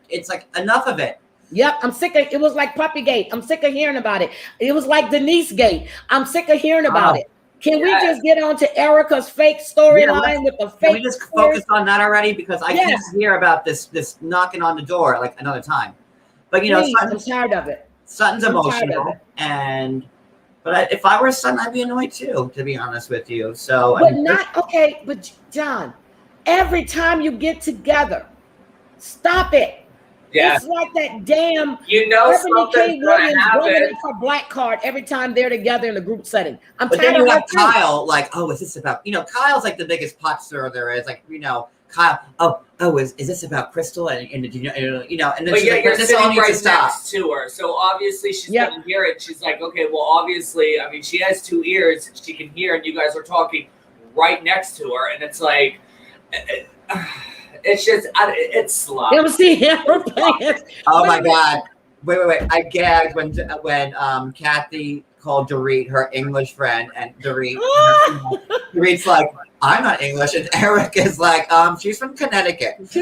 It's like enough of it. Yep, I'm sick of it. Was like Puppygate. I'm sick of hearing about it. It was like Denise Gate. I'm sick of hearing about it. Can we just get on to Erika's fake storyline with the fake? Can we just focus on that already? Because I can't hear about this knocking on the door like another time. But you know, Please, I'm tired of it. Sutton's emotional, but if I were Sutton, I'd be annoyed too, to be honest with you. So, but not okay. But John, every time you get together, stop it. Yeah. It's like that damn. You know, Ebony King something's gonna Williams happen. bringing up her black card every time they're together in a group setting. I'm But tired then of you her have too. Kyle, like, oh, is this about, you know, Kyle's like the biggest pot stirrer there is. Like, you know, Kyle, is this about Crystal? And you know, and then But she's yeah, like, you're this all sitting needs to right stop. next to her, so obviously she's gonna hear it. She's like, okay, well, obviously, I mean, she has 2 ears, she can hear, and you guys are talking right next to her, and it's like, it's just, it's sloppy. You ever see airplanes? Oh my God! Wait! I gagged when Kathy called Dorit her English friend, and Dorit's like, I'm not English, and Erika's like, she's from Connecticut. Wait a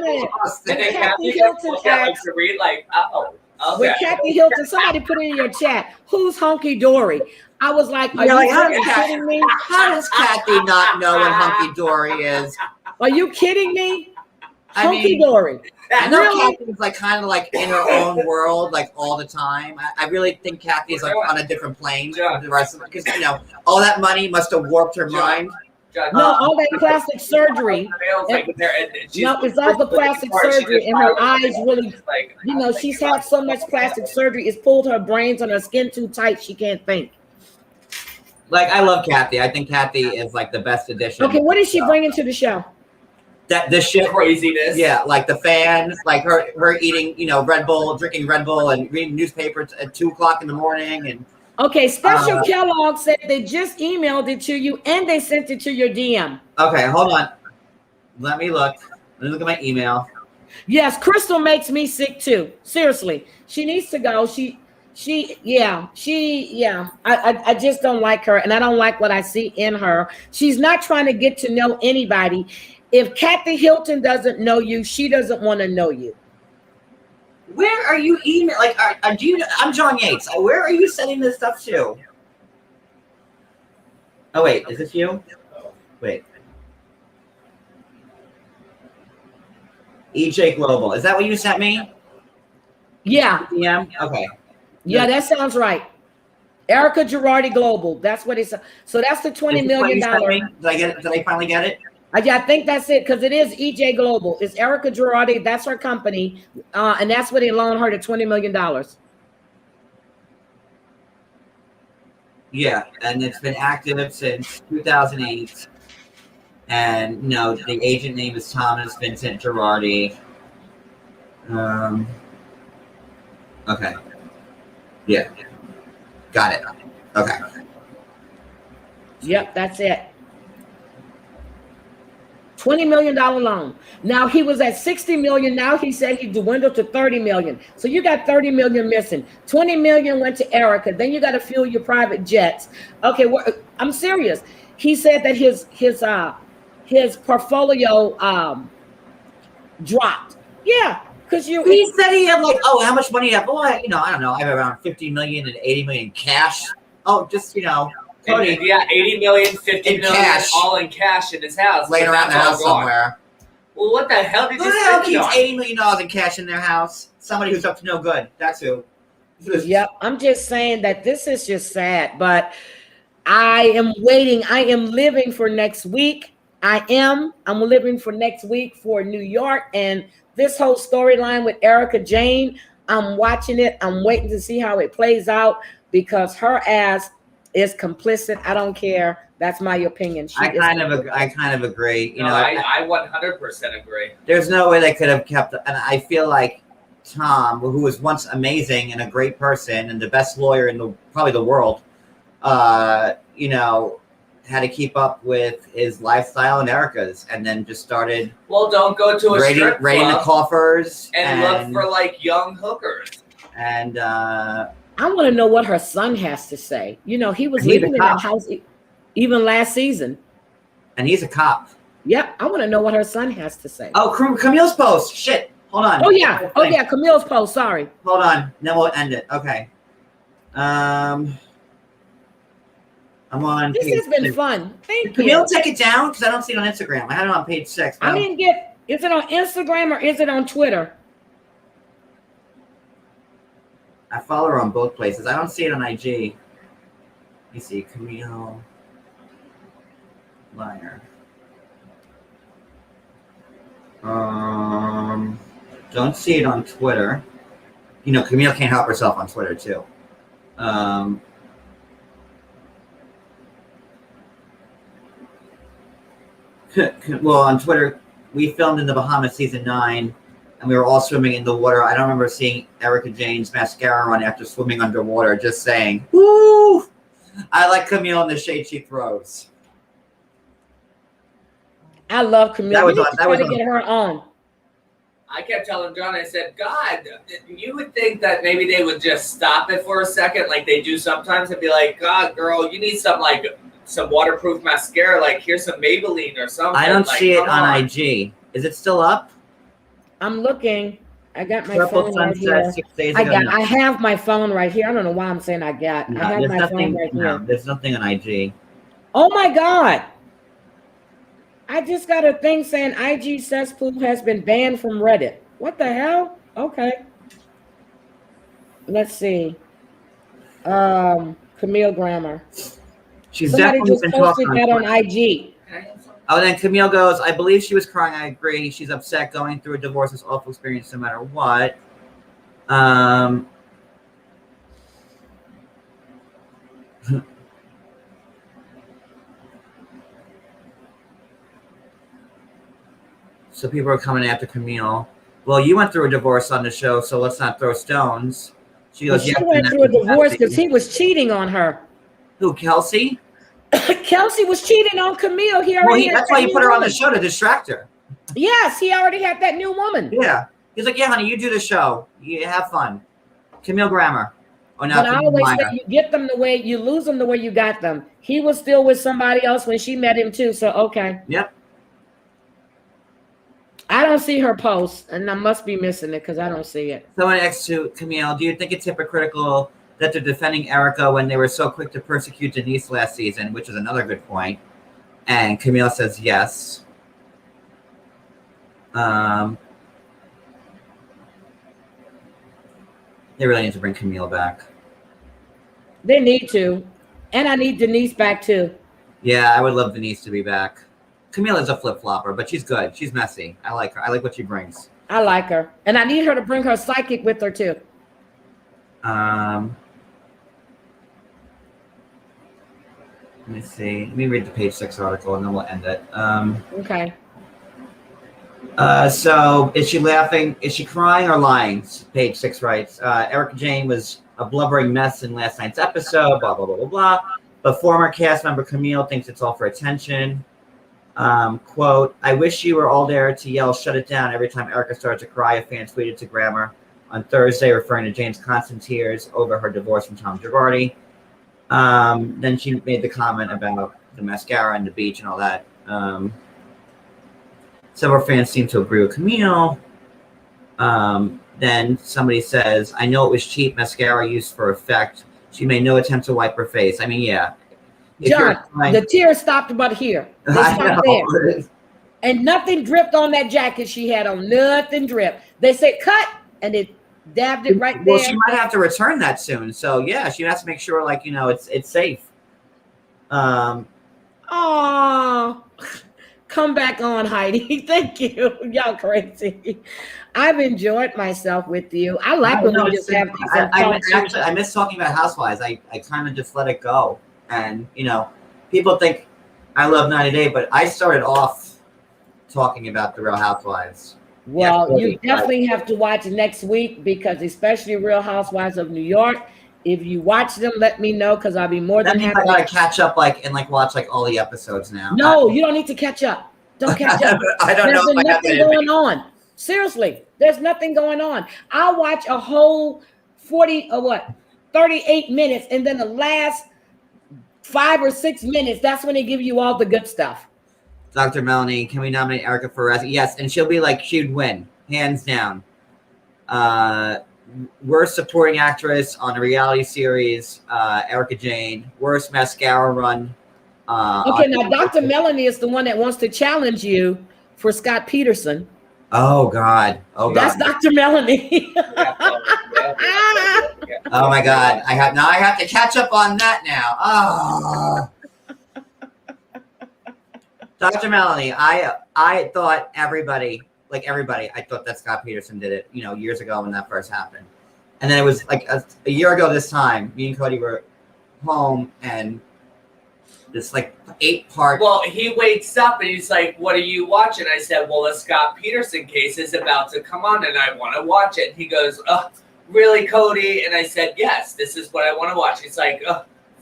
minute. And then Kathy Kathy Hilton looked at asked, Dorit like, uh-oh. Okay. with Kathy Hilton, somebody put it in your chat. Who's Hunky Dory? I was like, are You're you like, fucking kidding me? How does Kathy not know what hunky dory is? Are you kidding me? I Hunky mean, Dory. I know Really? Kathy's like kind of like in her own world, like all the time. I really think Kathy's like on a different plane from the rest of them because you know all that money must have warped her mind. No, all that plastic surgery. No, it's all the plastic surgery, and her eyes really, you know, she's had so much plastic surgery, it's pulled her brains and her skin too tight, she can't think. Like, I love Kathy. I think Kathy is like the best addition. Okay, what is she bringing to the show? That this shit craziness. Yeah, like the fans, like her eating, you know, Red Bull, drinking Red Bull, and reading newspapers at 2:00 in the morning, and. Okay, Special Kellogg said they just emailed it to you and they sent it to your DM. Okay, hold on. Let me look. Let me look at my email. Yes, Crystal makes me sick too. Seriously, she needs to go. She I just don't like her, and I don't like what I see in her. She's not trying to get to know anybody. If Kathy Hilton doesn't know you, she doesn't want to know you. Where are you email? Like, do you? I'm John Yates. Where are you sending this stuff to? Oh wait, is this you? Wait. EJ Global. Is that what you sent me? Yeah. Yeah. Okay. Yeah, that sounds right. Erika Girardi Global. That's what it's. So that's the $20 million. Did I get it? Did I finally get it? Yeah, I think that's it because it is EJ Global. It's Erika Girardi. That's her company, and that's what they loaned her the $20 million. Yeah, and it's been active since 2008. And no, the agent name is Thomas Vincent Girardi. Okay. Yeah. Got it. Okay. Yep, that's it. $20 million loan. Now he was at 60 million. Now he said he dwindled to 30 million. So you got 30 million missing. 20 million went to Erika. Then you got to fuel your private jets. Okay, I'm serious. He said that his portfolio dropped. Yeah, because he said he had like, oh, how much money do you have? Well, I don't know. I have around 50 million and 80 million cash. Oh, just Cody, yeah, 80 million, 50 million, cash. All in cash in his house. Laying around the house somewhere. Well, what the hell did you Who the hell keeps $80 million in cash in their house? Somebody who's up to no good. That's who. Yep, I'm just saying that this is just sad, but I am waiting. I am living for next week. I'm living for next week for New York, and this whole storyline with Erika Jayne, I'm watching it. I'm waiting to see how it plays out because her ass is complicit. I don't care. That's my opinion. I kind of agree. I 100% agree. There's no way they could have kept, and I feel like Tom, who was once amazing and a great person and the best lawyer in probably the world, had to keep up with his lifestyle and Erika's, and then just started. Well, don't go to a strip raiding the coffers and look for like young hookers. And I want to know what her son has to say. He was living in that house even last season. And he's a cop. Yep, I want to know what her son has to say. Oh, Camille's post. Shit. Hold on. Oh yeah, Camille's post. Sorry. Hold on. Then we'll end it. Okay. I'm on. This has been fun. Thank you. Camille, take it down because I don't see it on Instagram. I had it on page 6. I didn't get. Is it on Instagram or is it on Twitter? I follow her on both places. I don't see it on IG. Let me see. Camille Liar. Don't see it on Twitter. Camille can't help herself on Twitter too. Well, on Twitter, we filmed in the Bahamas season 9, and we were all swimming in the water. I don't remember seeing Erika Jayne's mascara on after swimming underwater. Just saying, woo! I like Camille and the shade she throws. I love Camille. That was to get her on. I kept telling John, I said, God, you would think that maybe they would just stop it for a second, like they do sometimes, and be like, God, girl, you need some waterproof mascara, like here's some Maybelline or something. I don't see it on IG. Is it still up? I'm looking. I got my phone right here. I have my phone right here. I don't know why I'm saying I have my phone right here. There's nothing on IG. Oh my God. I just got a thing saying IG cesspool has been banned from Reddit. What the hell? Okay. Let's see. Camille Grammer. Somebody just posted that on IG. Oh, then Camille goes, I believe she was crying. I agree. She's upset. Going through a divorce is an awful experience no matter what. So people are coming after Camille. Well, you went through a divorce on the show, so let's not throw stones. She goes, she went through a divorce because he was cheating on her. Who, Kelsey? Kelsey was cheating on Camille. That's why you put her on the show, to distract her. Yes, he already had that new woman. Yeah. He's like, yeah, honey, you do the show. You have fun. Camille Grammer. Oh, now But I always say you get them the way you lose them the way you got them. He was still with somebody else when she met him too. So okay. Yep. I don't see her post, and I must be missing it because I don't see it. Someone next to Camille, do you think it's hypocritical that they're defending Erika when they were so quick to persecute Denise last season, which is another good point? And Camille says yes. They really need to bring Camille back. They need to. And I need Denise back too. Yeah, I would love Denise to be back. Camille is a flip-flopper, but she's good. She's messy. I like her. I like what she brings. I like her. And I need her to bring her psychic with her too. Let me see. Let me read the page 6 article and then we'll end it. Okay. So is she laughing? Is she crying or lying? Page 6 writes, Erika Jayne was a blubbering mess in last night's episode, blah, blah, blah, blah, blah. But former cast member Camille thinks it's all for attention. Quote, I wish you were all there to yell, shut it down every time Erika started to cry, a fan tweeted to Grammar on Thursday, referring to Jayne's constant tears over her divorce from Tom Girardi. Then she made the comment about the mascara and the beach and all that. Several fans seem to agree with Camille. Then somebody says, I know it was cheap mascara used for effect. She made no attempt to wipe her face. I mean, yeah. John, the tears stopped about here. They stopped there. And nothing dripped on that jacket she had on. Nothing dripped. They said cut, and it dabbed it right there. Well, she might have to return that soon. So, yeah, she has to make sure, like, it's safe. Oh, come back on, Heidi. Thank you. Y'all crazy. I've enjoyed myself with you. I like when we just have these. I miss talking about Housewives. I kind of just let it go. And, people think I love 90 Day, but I started off talking about the Real Housewives. Well, you definitely have to watch next week because especially Real Housewives of New York. If you watch them, let me know because I'll be more than happy. I gotta catch up and watch all the episodes now. No, you don't need to catch up. Don't catch up. I don't know. There's nothing going on. Seriously, there's nothing going on. I'll watch a whole 38 minutes, and then the last 5 or 6 minutes, that's when they give you all the good stuff. Dr. Melanie, can we nominate Erika for Razzie? Yes, and she'll be she'd win, hands down. Worst supporting actress on a reality series, Erika Jayne. Worst mascara run. Okay, now Dr. Melanie is the one that wants to challenge you for Scott Peterson. Oh God! That's Dr. Melanie. Oh my God! I have to catch up on that now. Oh. Dr. Melanie, I thought everybody, I thought that Scott Peterson did it, years ago when that first happened. And then it was a year ago this time, me and Cody were home and this 8-part. Well, he wakes up and he's like, what are you watching? I said, well, the Scott Peterson case is about to come on and I want to watch it. And he goes, really, Cody? And I said, yes, this is what I want to watch. He's like,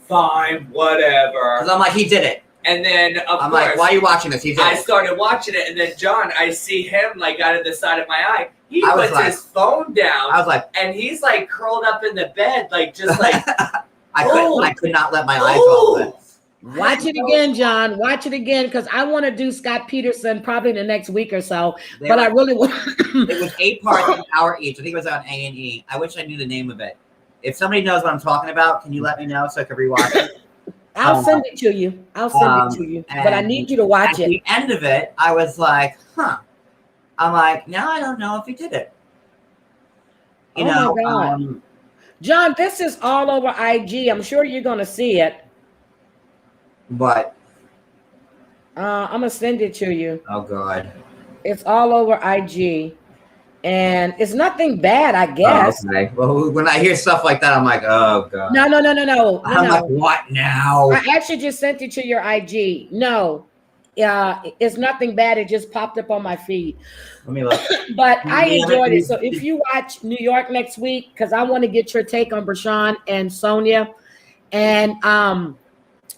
fine, whatever. Because I'm like, he did it. And then, I'm like, why are you watching this? I started watching it, and then John, I see him out of the side of my eye. He puts his phone down. I was like, and he's curled up in the bed, I could not let my eyes open. Watch it again, John. Watch it again because I want to do Scott Peterson probably in the next week or so. I really want. It was 8 parts, an hour each. I think it was on A&E. I wish I knew the name of it. If somebody knows what I'm talking about, can you let me know so I can rewatch it? I'll send it to you. But I need you to watch it. At the end of it, I was like, huh. I'm like, now I don't know if he did it. My God. John, this is all over IG. I'm sure you're going to see it. What? I'm going to send it to you. Oh, God. It's all over IG. And it's nothing bad, I guess. Oh, okay. Well, when I hear stuff like that, I'm like, oh, God. No. I'm like, what now? I actually just sent it to your IG. No. It's nothing bad. It just popped up on my feed. Let me look. But I enjoyed it. So if you watch New York next week, because I want to get your take on Brashawn and Sonia. And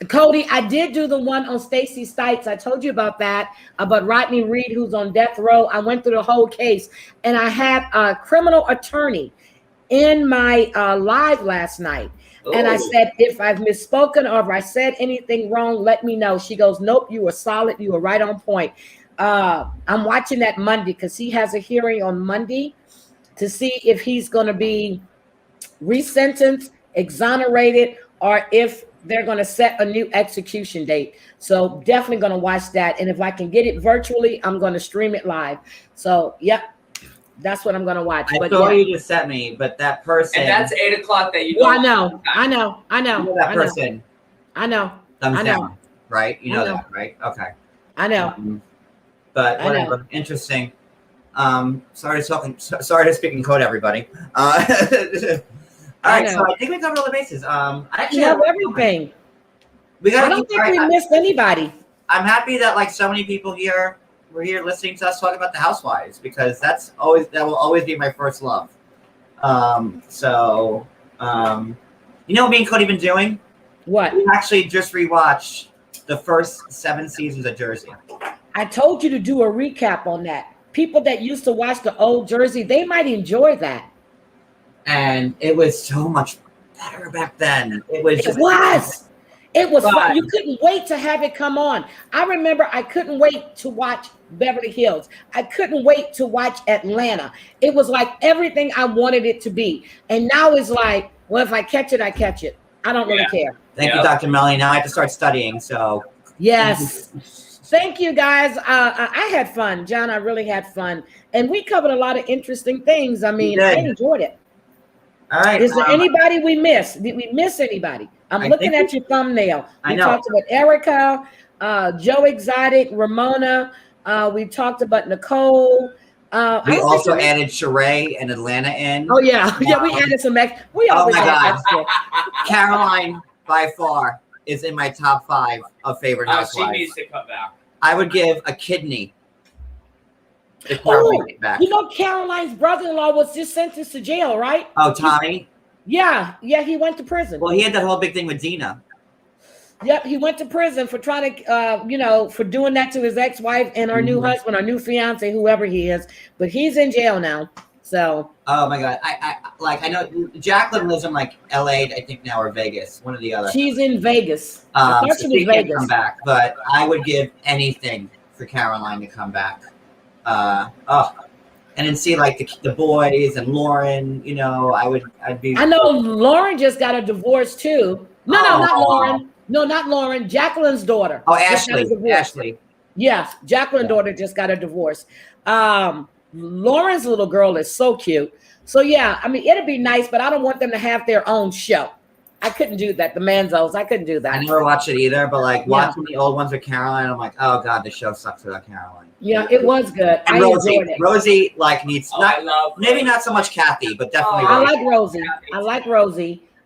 Cody, I did do the one on Stacey Stites. I told you about that, about Rodney Reed, who's on death row. I went through the whole case, and I had a criminal attorney in my live last night. And I said, if I've misspoken or if I said anything wrong, let me know. She goes, nope, you were solid. You were right on point. I'm watching that Monday because he has a hearing on Monday to see if he's going to be resentenced, exonerated, or if they're going to set a new execution date. So definitely going to watch that. And if I can get it virtually, I'm going to stream it live. So, yep. That's what I'm gonna watch. I saw you just sent me, but that person. And that's 8 o'clock that you well, don't. I know. You know that person. I know. Thumbs down, right? You know that, right? Okay. I know. But whatever. Interesting. Sorry to speak in code, everybody. All right, so I think we covered all the bases. I actually have everything. I don't think we missed anybody. I'm happy that like so many people here were here listening to us talk about the housewives because that will always be my first love. You know what me and Cody been doing? What? We actually just rewatched the first 7 seasons of Jersey. I told you to do a recap on that. People that used to watch the old Jersey, they might enjoy that. And it was so much better back then. It was fun. You couldn't wait to have it come on. I remember I couldn't wait to watch Beverly Hills. I couldn't wait to watch Atlanta. It was like everything I wanted it to be. And now it's like, well, if I catch it, I catch it. I don't really care. Thank you, Dr. Melanie. Now I have to start studying. So yes. Thank you, guys. I had fun. John, I really had fun. And we covered a lot of interesting things. I mean, I enjoyed it. All right. Is there anybody we missed? Did we miss anybody? I'm looking at your thumbnail. We talked about Erika, Joe Exotic, Ramona. We talked about Nicole. We also added Sheree and Atlanta in. Oh, yeah. Yeah, we added some extra. We always add extra. Caroline, by far, is in my top 5 of favorite housewives. She needs to come back. I would give a kidney. Back. You know, Caroline's brother-in-law was just sentenced to jail, right? Oh, Tommy? Yeah, he went to prison. Well, he had that whole big thing with Dina. Yep, he went to prison for trying to, for doing that to his ex-wife and her new husband, her new fiance, whoever he is. But he's in jail now. So. Oh my God, I know Jacqueline lives in like L.A. I think now or Vegas, one or the other. She's in Vegas. I thought she was Vegas. Come back, but I would give anything for Caroline to come back. And then see like the boys and Lauren. You know, I'd be. I know Lauren just got a divorce too. No, not Lauren. No, not Lauren. Jacqueline's daughter. Oh, Ashley. Yes, Jacqueline's daughter just got a divorce. Lauren's little girl is so cute. So yeah, I mean, it'd be nice, but I don't want them to have their own show. I couldn't do that. The Manzos, I couldn't do that. I never watched it either, but like watching the old ones with Caroline, I'm like, oh God, the show sucks without Caroline. Yeah, it was good. And Rosie like needs maybe not so much Kathy, but definitely. I like Rosie.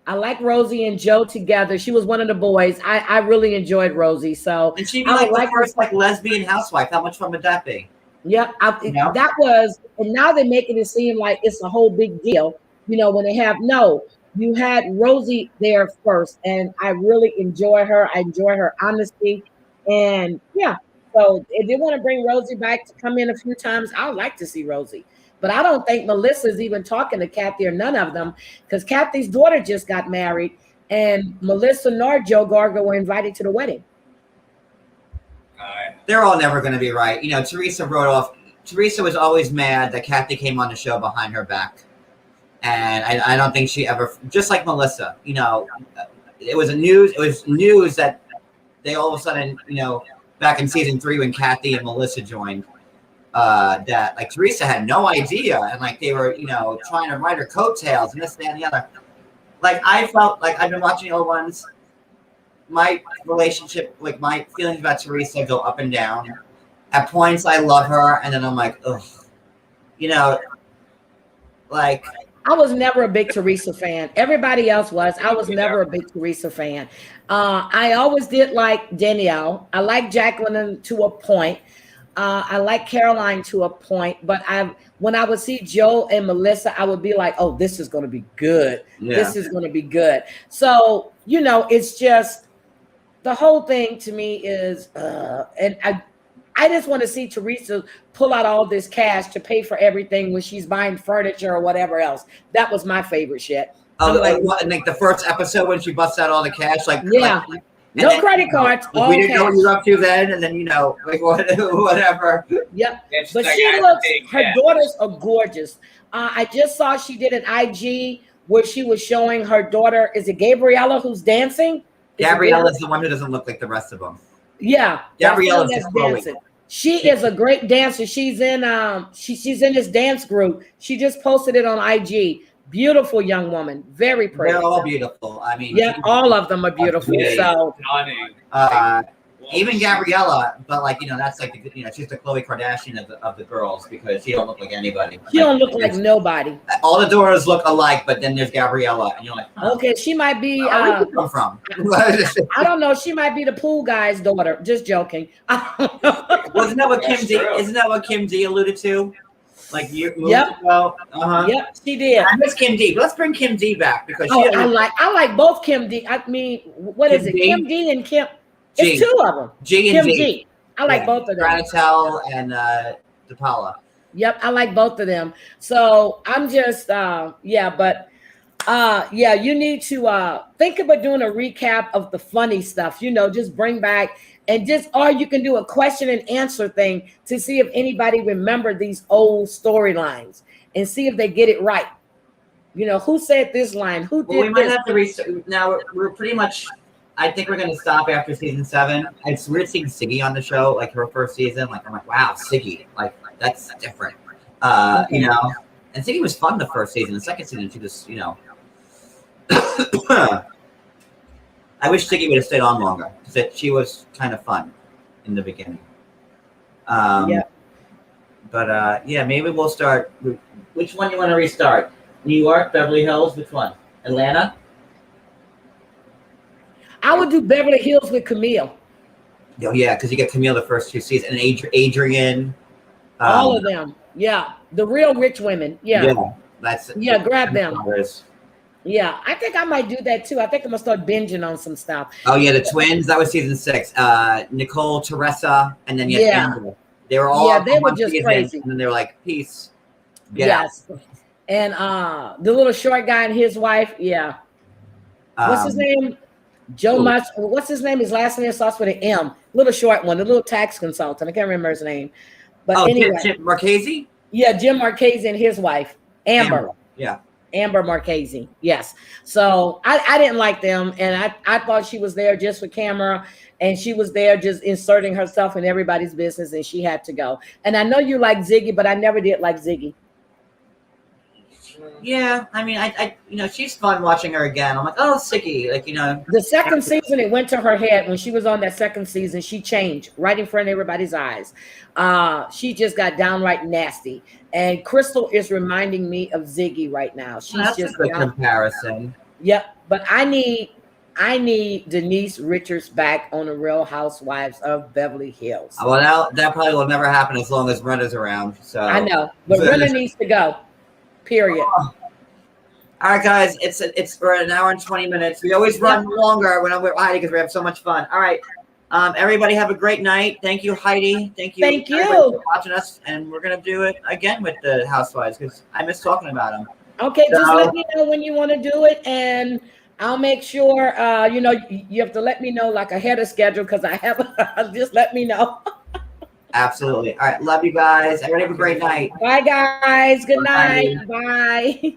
I like Rosie and Joe together. She was one of the boys. I really enjoyed Rosie. So and she'd be like the first like lesbian housewife. How much fun would that be? Yeah, that was, and now they're making it seem like it's a whole big deal. You know, when you had Rosie there first, and I really enjoy her. I enjoy her honesty, and yeah. So if they want to bring Rosie back to come in a few times, I'd like to see Rosie. But I don't think Melissa's even talking to Kathy or none of them, because Kathy's daughter just got married, and Melissa nor Joe Garga were invited to the wedding. They're all never going to be right. You know, Teresa was always mad that Kathy came on the show behind her back. And I don't think she ever, just like Melissa, you know, it was news that they all of a sudden, you know, back in season 3 when Kathy and Melissa joined, that like Teresa had no idea. And like they were, you know, trying to ride her coattails and this, that, and the other. Like I felt like I've been watching the old ones. My relationship, like my feelings about Teresa go up and down. At points, I love her, and then I'm like, ugh. You know, like. I was never a big Teresa fan. Everybody else was. I was never a big Teresa fan. I always did like Danielle. I like Jacqueline to a point. I like Caroline to a point. But when I would see Joe and Melissa, I would be like, oh, this is going to be good. Yeah. This is going to be good. So, you know, it's just. The whole thing to me is, and I I just want to see Teresa pull out all this cash to pay for everything when she's buying furniture or whatever else. That was my favorite shit. Oh, like the first episode when she busts out all the cash, yeah. No then, credit cards. Like, we didn't know what you were up to then, and then like whatever. Yep. But she looks. Her daughters are gorgeous. I just saw she did an IG where she was showing her daughter. Is it Gabriella who's dancing? Gabriella's the one who doesn't look like the rest of them. Yeah, Gabriella's dancing. She is a great dancer. She's in she's in this dance group. She just posted it on IG. Beautiful young woman, very pretty. They're all beautiful. I mean, yeah, all of them are beautiful. So, even Gabriella, but like that's like she's the Khloe Kardashian of the girls because she don't look like anybody. She don't look like nobody. All the daughters look alike, but then there's Gabriella, and you're like, okay, she might be. Where did you come from? I don't know. She might be the pool guy's daughter. Just joking. Wasn't that what Kim D? Isn't that what Kim D alluded to? Like you ago? Yep, she did. I miss Kim D. Let's bring Kim D back because I like both Kim D. I mean, what is it? Kim D and Kim. It's two of them. G and Kim G. I like both of them. Granitel and DePaula. Yep, I like both of them. So I'm just you need to think about doing a recap of the funny stuff. Just bring back. And or you can do a question and answer thing to see if anybody remember these old storylines and see if they get it right. Who said this line? Who did we might have to research. Now we're pretty much. I think we're going to stop after season 7. It's weird seeing Siggy on the show, like her first season. Like I'm like, wow, Siggy, like that's different. And Siggy was fun the first season. The second season, she just, I wish Siggy would have stayed on longer because she was kind of fun in the beginning. But maybe we'll start. Which one do you want to restart? New York, Beverly Hills, which one? Atlanta? I would do Beverly Hills with Camille. Oh, yeah, because you get Camille the first 2 seasons. And Adrian. All of them. Yeah. The real rich women. Yeah. Grab them. Yeah, I think I might do that too. I think I'm gonna start binging on some stuff. Oh yeah, the twins. That was season 6. Nicole, Teresa, and then Amber. They were all they were just crazy. And then they were like, "Peace." Get out. And the little short guy and his wife. Yeah. What's his name? Joe Much. What's his name? His last name starts with an M. Little short one. The little tax consultant. I can't remember his name. But anyway, Jim Marchese. Yeah, Jim Marchese and his wife, Amber. Yeah. Amber Marchese, yes. So I didn't like them, and I thought she was there just for camera, and she was there just inserting herself in everybody's business, and she had to go. And I know you like Ziggy, but I never did like Ziggy. Yeah, I mean, I she's fun watching her again. I'm like, oh, Ziggy, The second season, it went to her head when she was on that second season. She changed right in front of everybody's eyes. She just got downright nasty. And Crystal is reminding me of Ziggy right now. That's just a good comparison. Yep, but I need Denise Richards back on the Real Housewives of Beverly Hills. Well, that probably will never happen as long as Brenda's around. So I know, but Brenda needs to go. Period. All right, guys, we're at 1 hour and 20 minutes. We always run longer when we're Heidi because we have so much fun. All right. Everybody have a great night. Thank you, Heidi. Thank you for watching us. And we're going to do it again with the Housewives because I miss talking about them. Okay, just let me know when you want to do it. And I'll make sure, you have to let me know like ahead of schedule because I have, just let me know. Absolutely. All right. Love you guys. Everybody have a great night. Bye, guys. Good night. Bye.